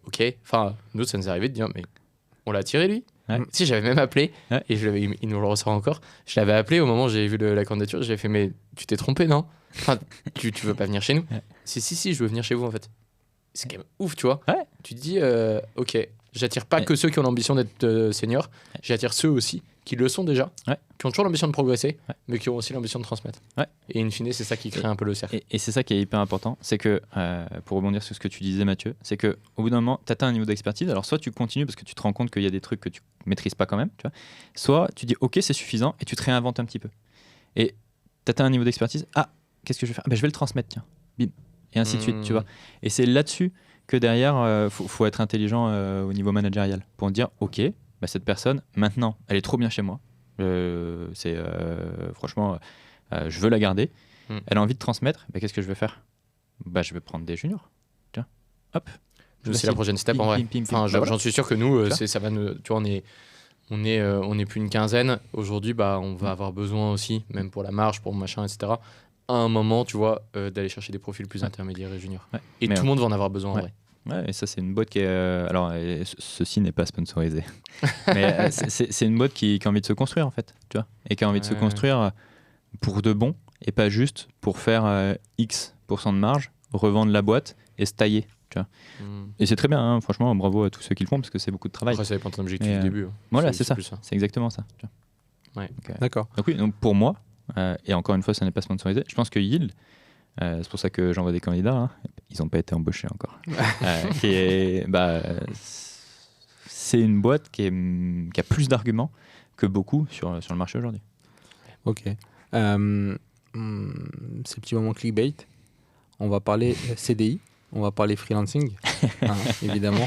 ok. Enfin, nous, ça nous est arrivé de dire, mais on l'a tiré lui. Ouais. Tu sais, j'avais même appelé, Ouais. et il nous le ressort encore. Je l'avais appelé au moment où j'ai vu la candidature. J'ai fait, mais tu t'es trompé, non? Enfin, tu veux pas venir chez nous? Ouais. Si, je veux venir chez vous en fait. C'est quand même ouf, tu vois. Ouais. Tu te dis, ok, j'attire pas Ouais. que ceux qui ont l'ambition d'être seniors, j'attire ceux aussi qui le sont déjà, Ouais. qui ont toujours l'ambition de progresser, Ouais. mais qui ont aussi l'ambition de transmettre. Ouais. Et in fine, c'est ça qui crée un peu le cercle. Et c'est ça qui est hyper important, c'est que, pour rebondir sur ce que tu disais Mathieu, c'est qu'au bout d'un moment, tu atteins un niveau d'expertise, alors soit tu continues parce que tu te rends compte qu'il y a des trucs que tu maîtrises pas quand même, tu vois, soit tu dis ok c'est suffisant et tu te réinventes un petit peu. Et tu atteins un niveau d'expertise, qu'est-ce que je vais faire? Je vais le transmettre, tiens, bim, et ainsi de suite, tu vois. Et c'est là-dessus que derrière, faut être intelligent au niveau managérial, pour dire ok, cette personne, maintenant, elle est trop bien chez moi, franchement, je veux la garder. Elle a envie de transmettre, qu'est-ce que je vais faire? Je vais prendre des juniors. Tiens, hop. C'est la prochaine step en vrai. Enfin, j'en suis sûr que nous, ça va nous. Tu vois, on est plus une quinzaine. Aujourd'hui, on va avoir besoin aussi, même pour la marge, pour machin, etc. À un moment, tu vois, d'aller chercher des profils plus intermédiaires et juniors. Ouais. Et Mais tout le monde va en avoir besoin en vrai. Ouais, et ça, c'est une boîte qui est. Alors, ceci n'est pas sponsorisé. Mais c'est une boîte qui a envie de se construire, en fait. Tu vois, et qui a envie de se construire pour de bon et pas juste pour faire X% de marge, revendre la boîte et se tailler. Tu vois. Et c'est très bien, hein, franchement, bravo à tous ceux qui le font parce que c'est beaucoup de travail. Après, ça dépend de ton objectif du début. Voilà, c'est ça. Plus ça. C'est exactement ça. Tu vois. Ouais. Donc, D'accord. donc oui, donc pour moi, et encore une fois, ça n'est pas sponsorisé, je pense que Yield, c'est pour ça que j'envoie des candidats, hein, ils n'ont pas été embauchés encore. C'est une boîte qui a plus d'arguments que beaucoup sur le marché aujourd'hui. Ok. C'est le petit moment clickbait. On va parler CDI, on va parler freelancing, évidemment.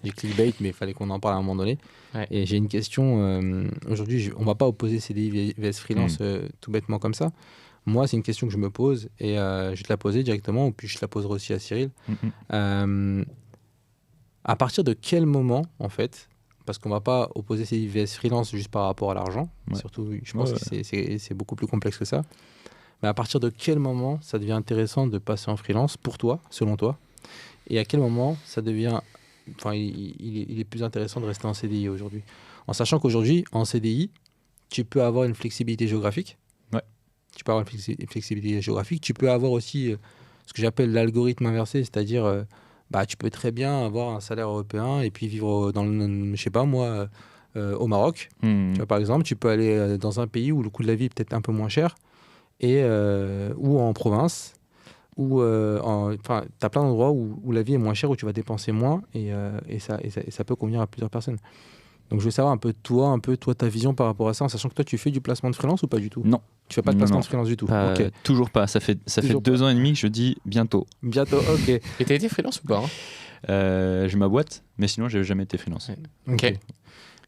J'ai clickbait, mais il fallait qu'on en parle à un moment donné. Ouais. Et j'ai une question. Aujourd'hui, on ne va pas opposer CDI vs freelance tout bêtement comme ça. Moi, c'est une question que je me pose et je vais te la poser directement, ou puis je te la poserai aussi à Cyril. À partir de quel moment, en fait, parce qu'on va pas opposer CDI vs freelance juste par rapport à l'argent. Ouais. Surtout, je pense que c'est beaucoup plus complexe que ça. Mais à partir de quel moment ça devient intéressant de passer en freelance pour toi, selon toi? Et à quel moment ça devient... Enfin, il est plus intéressant de rester en CDI aujourd'hui? En sachant qu'aujourd'hui, en CDI, tu peux avoir une flexibilité géographique. Ouais. Tu peux avoir une flexibilité géographique. Tu peux avoir aussi ce que j'appelle l'algorithme inversé, c'est-à-dire tu peux très bien avoir un salaire européen et puis vivre dans le, je sais pas moi, au Maroc. Tu vois, par exemple, tu peux aller dans un pays où le coût de la vie est peut-être un peu moins cher ou en province. Enfin, tu as plein d'endroits où la vie est moins chère, où tu vas dépenser moins et ça peut convenir à plusieurs personnes. Donc je veux savoir un peu toi, ta vision par rapport à ça, en sachant que toi tu fais du placement de freelance ou pas du tout? Non. Tu fais pas de placement de freelance du tout? Pas, Ok. Toujours pas. Ça fait Toujours 2 ans et demi que je dis bientôt. Bientôt, ok. Et t'as été freelance ou pas, hein? J'ai ma boîte, mais sinon j'ai jamais été freelance. Ouais. Ok.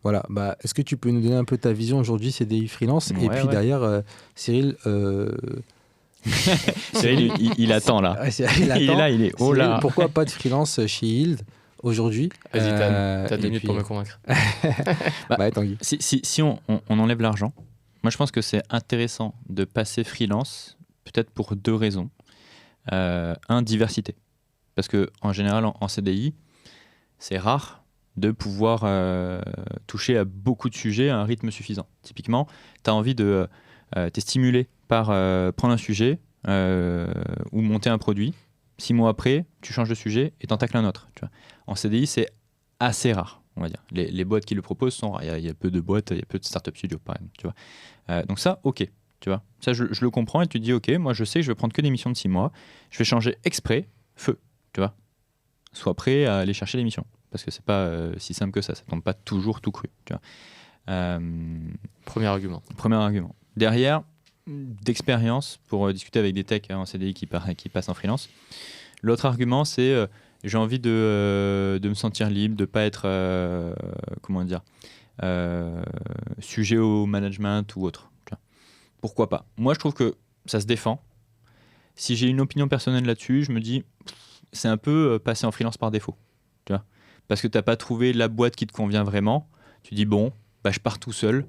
Voilà, est-ce que tu peux nous donner un peu ta vision aujourd'hui CDI freelance? Et puis derrière, Cyril... Cyril, il attend là. Ouais, il est là, il est oh Cyril, là. pourquoi pas de freelance chez Yield aujourd'hui? Vas-y, t'as 2 et minutes puis- pour me convaincre. Tanguy. Si on enlève l'argent, moi je pense que c'est intéressant de passer freelance, peut-être pour 2 raisons. Diversité. Parce qu'en général, en CDI, c'est rare de pouvoir toucher à beaucoup de sujets à un rythme suffisant. Typiquement, tu as envie de t'es stimulé par prendre un sujet ou monter un produit. 6 mois après, tu changes de sujet et t'en tacles un autre. Tu vois. En CDI, c'est assez rare, on va dire. Les boîtes qui le proposent sont rares. Il y a peu de boîtes, il y a peu de startup studios, par exemple. Tu vois. Donc ça, ok. Tu vois. Ça, je le comprends et tu te dis, ok, moi je sais que je vais prendre que des missions de 6 mois. Je vais changer exprès, feu. Tu vois. Sois prêt à aller chercher les missions. Parce que c'est pas si simple que ça. Ça tombe pas toujours tout cru. Tu vois. Premier argument. Premier argument. Derrière, d'expérience pour discuter avec des techs en CDI qui passent en freelance. L'autre argument, c'est j'ai envie de me sentir libre, de ne pas être sujet au management ou autre. Tu vois. Pourquoi pas? Moi, je trouve que ça se défend. Si j'ai une opinion personnelle là-dessus, je me dis c'est un peu passer en freelance par défaut. Tu vois. Parce que tu n'as pas trouvé la boîte qui te convient vraiment. Tu dis bon, je pars tout seul.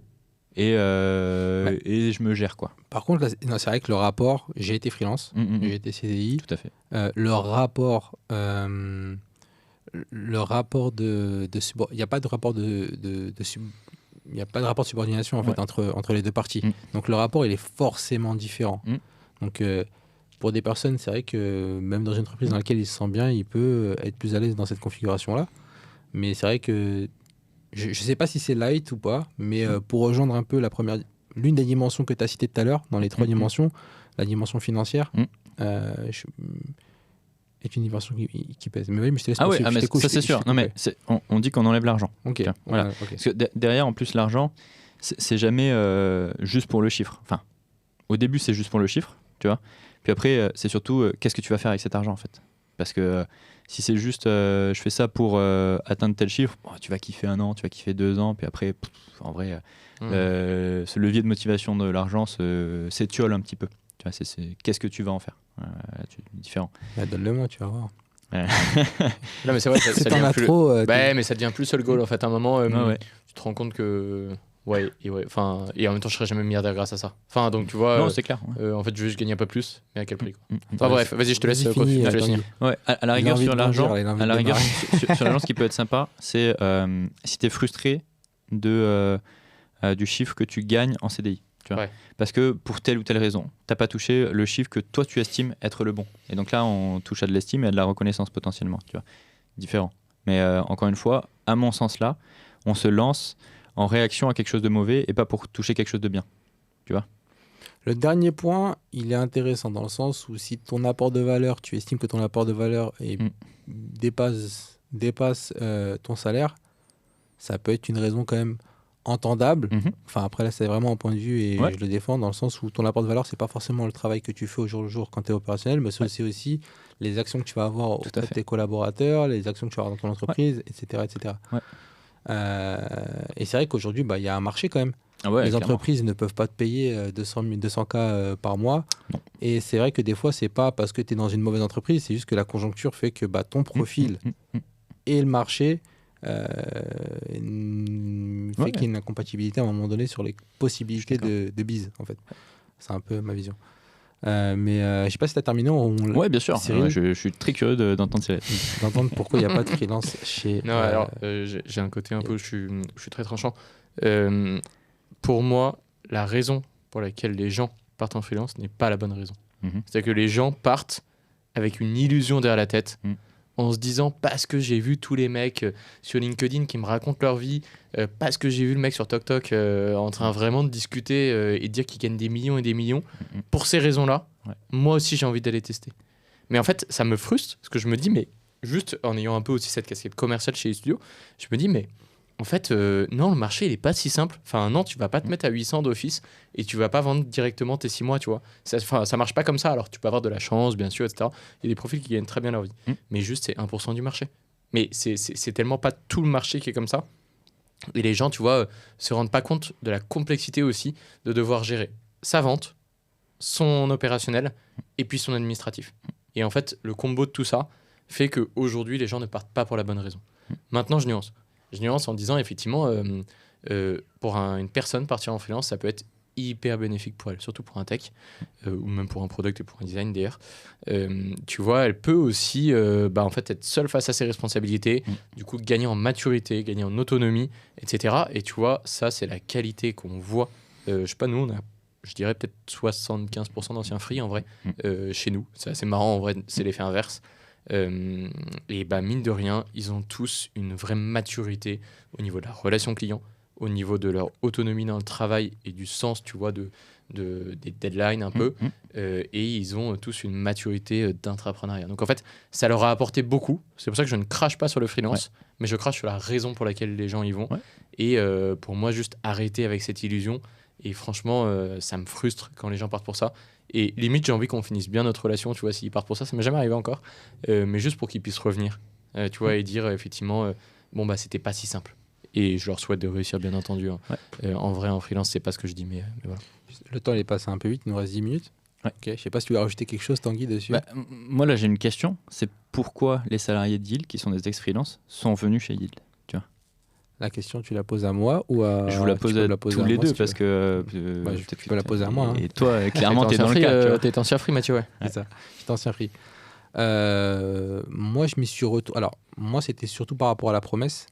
Et je me gère quoi. Par contre, là, non, c'est vrai que le rapport, j'ai été freelance, j'ai été CDI. Tout à fait. Le rapport de il n'y a pas de rapport il n'y a pas de rapport de subordination en fait entre les deux parties. Donc le rapport il est forcément différent. Donc pour des personnes, c'est vrai que même dans une entreprise dans laquelle il se sent bien, il peut être plus à l'aise dans cette configuration là. Mais c'est vrai que je ne sais pas si c'est light ou pas, mais pour rejoindre un peu l'une des dimensions que tu as citées tout à l'heure, dans les 3 dimensions, la dimension financière est une dimension qui pèse. Mais oui, mais je te laisse poursuivre. Mais ça c'est sûr. Non, mais on dit qu'on enlève l'argent. Ok. Voilà. Ok. Parce que derrière, en plus, l'argent, c'est jamais juste pour le chiffre. Enfin, au début, c'est juste pour le chiffre, tu vois. Puis après, c'est surtout qu'est-ce que tu vas faire avec cet argent, en fait. Parce que si c'est juste je fais ça pour atteindre tel chiffre, tu vas kiffer 1 an, tu vas kiffer 2 ans, puis après, en vrai, ce levier de motivation de l'argent s'étiole un petit peu. Tu vois, c'est qu'est-ce que tu vas en faire différent. Donne-le-moi, tu vas voir. Non, mais c'est vrai, ça Si t'en devient as plus... trop... mais ça devient plus seul goal en fait. À un moment, Ouais. tu te rends compte que. Et en même temps, je serais jamais milliardaire grâce à ça. Enfin, donc tu vois. Non, c'est clair. En fait, je veux juste gagner un peu plus, mais à quel prix quoi. Enfin, Bref, vas-y, je te laisse vas-y, finis, je te laisse Tanguy. finir. Ouais, à la Il a rigueur envie sur de l'argent, grandir, il a envie à la de rigueur démarrer. sur l'argent, ce qui peut être sympa, c'est si tu es frustré du chiffre que tu gagnes en CDI. Tu vois. Ouais. Parce que pour telle ou telle raison, t'as pas touché le chiffre que toi tu estimes être le bon. Et donc là, on touche à de l'estime et à de la reconnaissance potentiellement. Tu vois. Différent. Mais encore une fois, à mon sens là, on se lance en réaction à quelque chose de mauvais et pas pour toucher quelque chose de bien. Tu vois. Le dernier point, il est intéressant dans le sens où si ton apport de valeur, tu estimes que ton apport de valeur dépasse ton salaire, ça peut être une raison quand même entendable. Enfin, après là, c'est vraiment un point de vue et je le défends dans le sens où ton apport de valeur, c'est pas forcément le travail que tu fais au jour le jour quand tu es opérationnel, mais c'est aussi les actions que tu vas avoir auprès de tes collaborateurs, les actions que tu vas avoir dans ton entreprise, etc. etc. Ouais. Et c'est vrai qu'aujourd'hui, il y a un marché quand même. Ah ouais, les clairement. entreprises ne peuvent pas te payer 200K par mois. Non. Et c'est vrai que des fois, c'est pas parce que tu es dans une mauvaise entreprise, c'est juste que la conjoncture fait que ton profil et le marché fait qu'il y ait une incompatibilité à un moment donné sur les possibilités de bise, en fait. C'est un peu ma vision. Mais je sais pas si tu as terminé. Ouais, bien sûr. Cyril, Je suis très curieux d'entendre Cyril. d'entendre pourquoi il n'y a pas de freelance chez. Non, alors, j'ai un côté un peu, je suis très tranchant. Pour moi, la raison pour laquelle les gens partent en freelance n'est pas la bonne raison. C'est-à-dire que les gens partent avec une illusion derrière la tête, en se disant parce que j'ai vu tous les mecs sur LinkedIn qui me racontent leur vie, parce que j'ai vu le mec sur TokTok en train vraiment de discuter et de dire qu'il gagne des millions et des millions. Pour ces raisons-là, moi aussi j'ai envie d'aller tester. Mais en fait, ça me frustre parce que je me dis, mais juste en ayant un peu aussi cette casquette commerciale chez les studios, je me dis, mais en fait, non, le marché, il est pas si simple. Enfin, non, tu vas pas te mettre à 800 d'office et tu vas pas vendre directement tes 6 mois, tu vois. Ça marche pas comme ça. Alors, tu peux avoir de la chance, bien sûr, etc. Il y a des profils qui gagnent très bien leur vie. Mais juste, c'est 1% du marché. Mais c'est tellement pas tout le marché qui est comme ça. Et les gens, tu vois, se rendent pas compte de la complexité aussi de devoir gérer sa vente, son opérationnel et puis son administratif. Et en fait, le combo de tout ça fait qu'aujourd'hui, les gens ne partent pas pour la bonne raison. Maintenant, je nuance. Je nuance en disant effectivement, pour une personne, partir en freelance, ça peut être hyper bénéfique pour elle, surtout pour un tech, ou même pour un product et pour un design d'ailleurs. Tu vois, elle peut aussi en fait, être seule face à ses responsabilités, du coup gagner en maturité, gagner en autonomie, etc. Et tu vois, ça c'est la qualité qu'on voit. Je sais pas, nous on a, je dirais peut-être 75% d'anciens free en vrai, chez nous. C'est assez marrant en vrai, c'est l'effet inverse. Et mine de rien, ils ont tous une vraie maturité au niveau de la relation client, au niveau de leur autonomie dans le travail et du sens, tu vois, des deadlines un peu. Et ils ont tous une maturité d'intrapreneuriat. Donc en fait, ça leur a apporté beaucoup. C'est pour ça que je ne crache pas sur le freelance, mais je crache sur la raison pour laquelle les gens y vont. Et pour moi, juste arrêter avec cette illusion. Et franchement, ça me frustre quand les gens partent pour ça. Et limite, j'ai envie qu'on finisse bien notre relation, tu vois, s'ils partent pour ça. Ça m'est jamais arrivé encore. Mais juste pour qu'ils puissent revenir, tu vois, et dire effectivement, c'était pas si simple. Et je leur souhaite de réussir, bien entendu. En vrai, en freelance, c'est pas ce que je dis, mais voilà. Le temps, il est passé un peu vite. Il nous reste 10 minutes. Ok. Je sais pas si tu veux rajouter quelque chose, Tanguy, dessus. Moi, là, j'ai une question. C'est pourquoi les salariés de Yield, qui sont des ex-freelance, sont venus chez Yield? La question, tu la poses à moi ou à... Je vous la pose à tous les deux parce que... tu peux la poser à moi. Et toi, clairement, t'es dans le cas. T'es ancien free, Mathieu, ouais. C'est ça. J'étais ancien free. Moi, je m'y suis retourné... Alors, moi, c'était surtout par rapport à la promesse.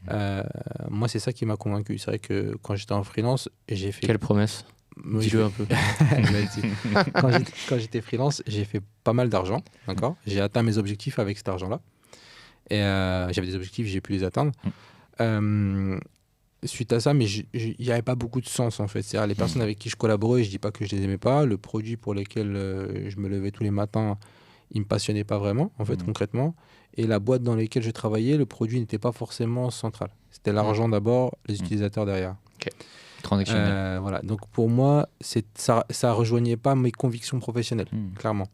Moi, c'est ça qui m'a convaincu. C'est vrai que quand j'étais en freelance, j'ai fait... Quelle promesse? Dis-le un peu. Quand j'étais freelance, j'ai fait pas mal d'argent. D'accord. J'ai atteint mes objectifs avec cet argent-là. Et j'avais des objectifs, j'ai pu les atteindre. Suite à ça, mais il n'y avait pas beaucoup de sens en fait. C'est-à-dire les personnes avec qui je collaborais, je dis pas que je les aimais pas. Le produit pour lequel je me levais tous les matins, il me passionnait pas vraiment en fait concrètement. Et la boîte dans laquelle je travaillais, le produit n'était pas forcément central. C'était l'argent d'abord, les utilisateurs derrière. Transactionnel. Voilà. Donc pour moi, ça rejoignait pas mes convictions professionnelles, clairement.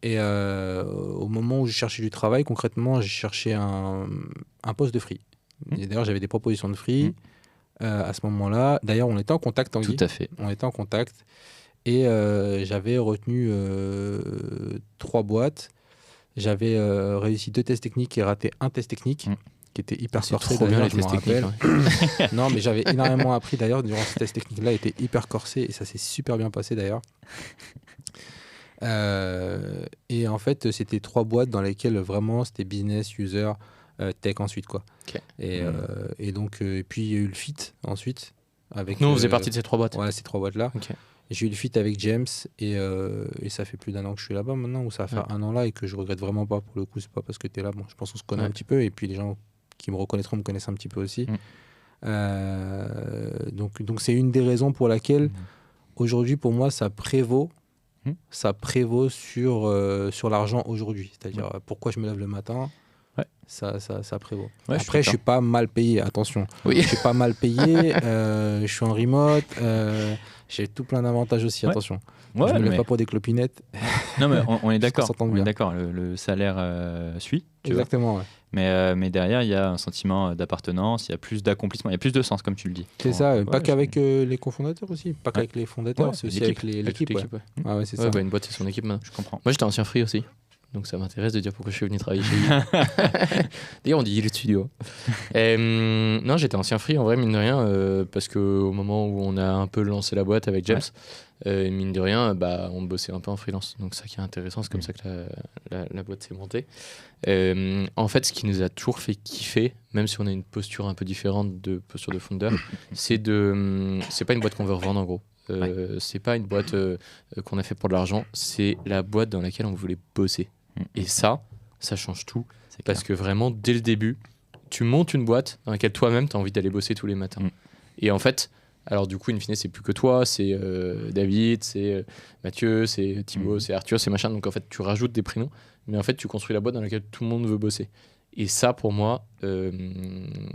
Et au moment où je cherchais du travail, concrètement, j'ai cherché un poste de free. Et d'ailleurs, j'avais des propositions de free à ce moment-là. D'ailleurs, on était en contact, Tanguy. Tout à fait. On était en contact. Et j'avais retenu 3 boîtes. J'avais réussi 2 tests techniques et raté un test technique qui était hyper corsé. Trop bien les je m'en tests techniques. rappelle. Non, mais j'avais énormément appris d'ailleurs durant ce test technique-là. Il était hyper corsé et ça s'est super bien passé d'ailleurs. Et en fait, c'était 3 boîtes dans lesquelles vraiment c'était business, user, tech ensuite quoi. Et donc et puis il y a eu le fit ensuite avec nous on faisait partie de ces 3 boîtes. Voilà, ces 3 boîtes là. J'ai eu le fit avec James et ça fait plus d'1 an que je suis là-bas maintenant, ou ça va faire 1 an là, et que je regrette vraiment pas pour le coup. C'est pas parce que tu es là, bon, je pense qu'on se connaît un petit peu, et puis les gens qui me reconnaîtront me connaissent un petit peu aussi. Donc c'est une des raisons pour laquelle aujourd'hui pour moi ça prévaut sur l'argent aujourd'hui. C'est-à-dire pourquoi je me lève le matin. Ça prévaut. Après, je suis pas mal payé, attention. Je suis pas mal payé, je suis en remote, j'ai tout plein d'avantages aussi, attention. Je me lève pas pour des clopinettes. Non, mais on est d'accord. On est d'accord. Le salaire suit. Exactement. Ouais. Mais derrière, il y a un sentiment d'appartenance, il y a plus d'accomplissement, il y a plus de sens, comme tu le dis. C'est ça, pas qu'avec les cofondateurs aussi, pas qu'avec les fondateurs, c'est aussi avec l'équipe. Ouais, c'est ça. Une boîte, c'est son équipe maintenant. Je comprends. Moi, j'étais ancien free aussi. Donc ça m'intéresse de dire pourquoi je suis venu travailler chez Yield. D'ailleurs, on dit Yield Studio. Non, j'étais ancien free en vrai, mine de rien, parce qu'au moment où on a un peu lancé la boîte avec James, mine de rien, on bossait un peu en freelance. Donc ça qui est intéressant, c'est comme ça que la boîte s'est montée. En fait, ce qui nous a toujours fait kiffer, même si on a une posture un peu différente de posture de founder, c'est pas une boîte qu'on veut revendre en gros. C'est pas une boîte qu'on a fait pour de l'argent, c'est la boîte dans laquelle on voulait bosser. Et ça change tout. Parce que vraiment, dès le début, tu montes une boîte dans laquelle toi-même, tu as envie d'aller bosser tous les matins. Et en fait, alors du coup, in fine, c'est plus que toi, c'est David, c'est Mathieu, c'est Thibaut, c'est Arthur, c'est machin. Donc en fait, tu rajoutes des prénoms, mais en fait, tu construis la boîte dans laquelle tout le monde veut bosser. Et ça, pour moi,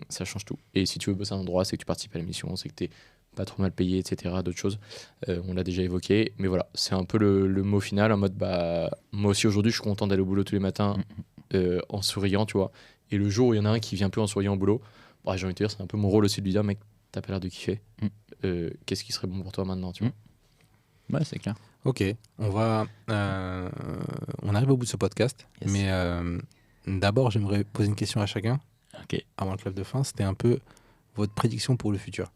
ça change tout. Et si tu veux bosser à un endroit, c'est que tu participes à l'émission, c'est que tu es pas trop mal payé, etc. D'autres choses, on l'a déjà évoqué. Mais voilà, c'est un peu le mot final, en mode, moi aussi aujourd'hui, je suis content d'aller au boulot tous les matins en souriant, tu vois. Et le jour où il y en a un qui vient plus en souriant au boulot, j'ai envie de te dire, c'est un peu mon rôle aussi de lui dire, mec, t'as pas l'air de kiffer. Qu'est-ce qui serait bon pour toi maintenant, tu vois. Ouais, c'est clair. Ok, on arrive au bout de ce podcast, mais d'abord, j'aimerais poser une question à chacun. Avant le club de fin, c'était un peu votre prédiction pour le futur.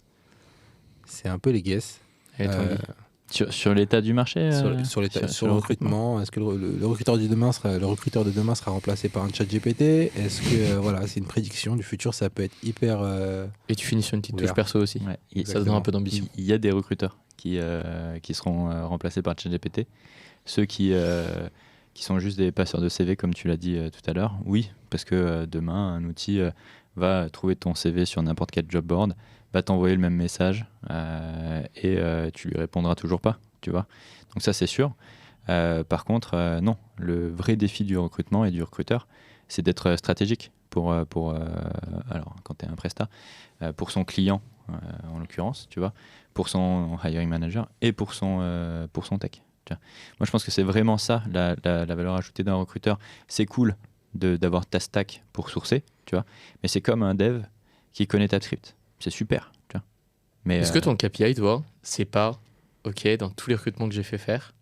C'est un peu les guesses. Sur l'état du marché, sur le recrutement. Est-ce que le recruteur de demain sera remplacé par un chat GPT? Est-ce que c'est une prédiction du futur? Ça peut être hyper. Et tu finis sur une petite touche perso aussi. Ça donne un peu d'ambition. Il y a des recruteurs qui seront remplacés par ChatGPT. Ceux qui sont juste des passeurs de CV, comme tu l'as dit tout à l'heure. Oui, parce que demain, un outil va trouver ton CV sur n'importe quel job board, va t'envoyer le même message et tu lui répondras toujours pas, tu vois. Donc ça, c'est sûr. Par contre, non. Le vrai défi du recrutement et du recruteur, c'est d'être stratégique alors quand tu es un prestat, pour son client, en l'occurrence, tu vois, pour son hiring manager et pour son tech. Tu vois. Moi, je pense que c'est vraiment ça, la valeur ajoutée d'un recruteur. C'est cool d'avoir ta stack pour sourcer, tu vois, mais c'est comme un dev qui connaît TypeScript. C'est super, tu vois. Mais est-ce que ton KPI, toi, c'est pas, ok, dans tous les recrutements que j'ai fait faire,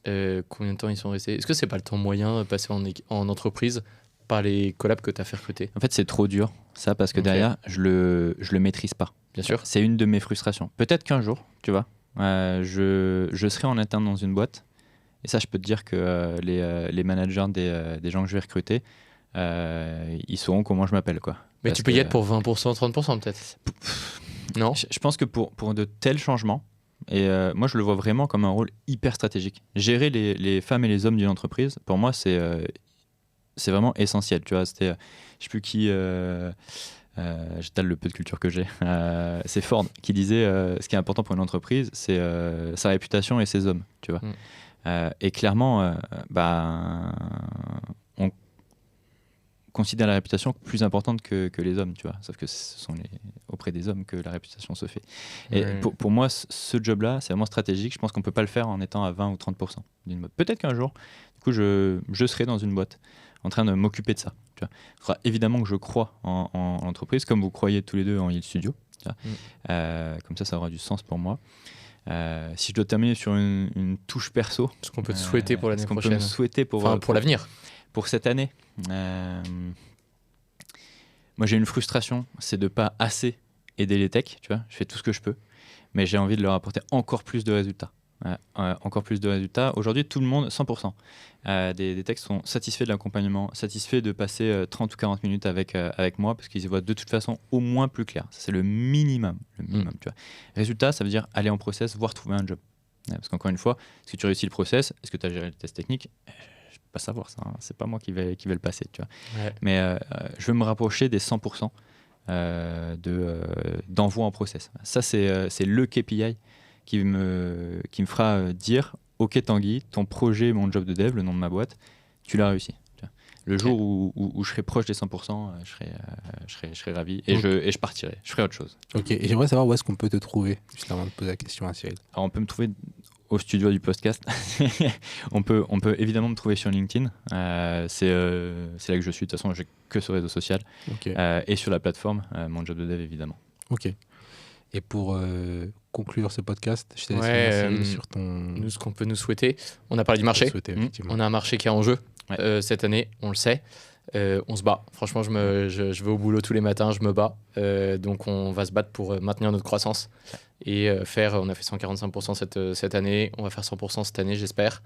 combien de temps ils sont restés? Est-ce que c'est pas le temps moyen passé en entreprise par les collabs que tu as fait recruter? En fait, c'est trop dur, ça, parce que derrière, je le maîtrise pas. Bien sûr. C'est une de mes frustrations. Peut-être qu'un jour, tu vois, je serai en interne dans une boîte, et ça, je peux te dire que les managers des gens que je vais recruter, ils sauront comment je m'appelle, quoi. Mais tu peux y être pour 20%, 30% peut-être. Non. Je pense que pour de tels changements, et moi je le vois vraiment comme un rôle hyper stratégique. Gérer les femmes et les hommes d'une entreprise, pour moi c'est vraiment essentiel. Tu vois, c'était, je sais plus qui, j'étale le peu de culture que j'ai. C'est Ford qui disait ce qui est important pour une entreprise, c'est sa réputation et ses hommes. Tu vois. Et clairement, on considère la réputation plus importante que les hommes, tu vois. Sauf que ce sont auprès des hommes que la réputation se fait. Et pour moi, ce job-là, c'est vraiment stratégique. Je pense qu'on peut pas le faire en étant à 20 ou 30% d'une boîte. Peut-être qu'un jour, du coup, je serai dans une boîte en train de m'occuper de ça. Tu vois. Alors, évidemment que je crois en l'entreprise, comme vous croyez tous les deux en Yield Studio. Tu vois. Comme ça aura du sens pour moi. Si je dois terminer sur une touche perso, ce qu'on peut te souhaiter pour l'année prochaine. Peut me souhaiter pour l'avenir. Pour cette année, moi j'ai une frustration, c'est de ne pas assez aider les techs, tu vois, je fais tout ce que je peux, mais j'ai envie de leur apporter encore plus de résultats. Encore plus de résultats. Aujourd'hui, tout le monde, 100% des techs sont satisfaits de l'accompagnement, satisfaits de passer 30 ou 40 minutes avec moi, parce qu'ils y voient de toute façon au moins plus clair. Ça, c'est le minimum. Tu vois. Résultat, ça veut dire aller en process, voire trouver un job. Parce qu'encore une fois, est-ce que tu réussis le process? Est-ce que tu as géré le test technique? Je peux pas savoir ça, hein. C'est pas moi qui vais le passer, tu vois. Ouais. Mais je veux me rapprocher des 100% d'envoi en process. Ça, c'est le KPI qui me fera dire ok Tanguy, ton projet, mon job de dev, le nom de ma boîte, tu l'as réussi. Tu vois. Le jour où je serai proche des 100%, je serai ravi et je partirai, je ferai autre chose. Ok, et j'aimerais savoir où est-ce qu'on peut te trouver, juste avant de poser la question à Cyril. Alors on peut me trouver au studio du podcast. on peut évidemment me trouver sur LinkedIn. C'est là que je suis. De toute façon, j'ai que ce réseau social. Et sur la plateforme, mon job de dev, évidemment. Ok. Et pour conclure ce podcast, je te laisse Cyril sur ton... Nous, ce qu'on peut nous souhaiter, on a parlé du marché. On a un marché qui est en jeu, cette année, on le sait. On se bat. Franchement, je vais au boulot tous les matins, je me bats. Donc, on va se battre pour maintenir notre croissance et on a fait 145% cette année. On va faire 100% cette année, j'espère.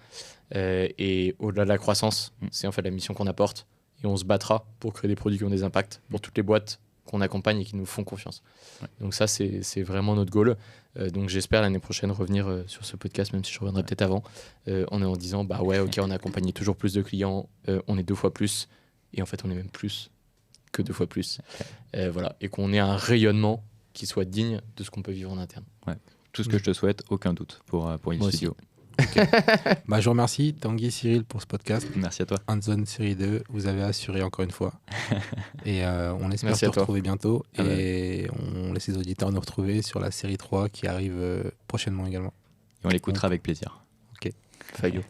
Et au-delà de la croissance, c'est en fait la mission qu'on apporte. Et on se battra pour créer des produits qui ont des impacts pour toutes les boîtes qu'on accompagne et qui nous font confiance. Donc ça, c'est vraiment notre goal. Donc j'espère l'année prochaine revenir sur ce podcast, même si je reviendrai peut-être avant, en disant, bah ouais, ok, on a accompagné toujours plus de clients, on est 2 fois plus. Et en fait, on est même plus que 2 fois plus. Voilà. Et qu'on ait un rayonnement qui soit digne de ce qu'on peut vivre en interne. Ouais. Tout ce que je te souhaite, aucun doute pour Yield Studio. Okay. Je vous remercie, Tanguy, Cyril, pour ce podcast. Merci à toi. Hands-on série 2, vous avez assuré encore une fois. Et on espère Merci te retrouver bientôt. Et on laisse les auditeurs nous retrouver sur la série 3 qui arrive prochainement également. Et on l'écoutera avec plaisir. Ok. Fayot.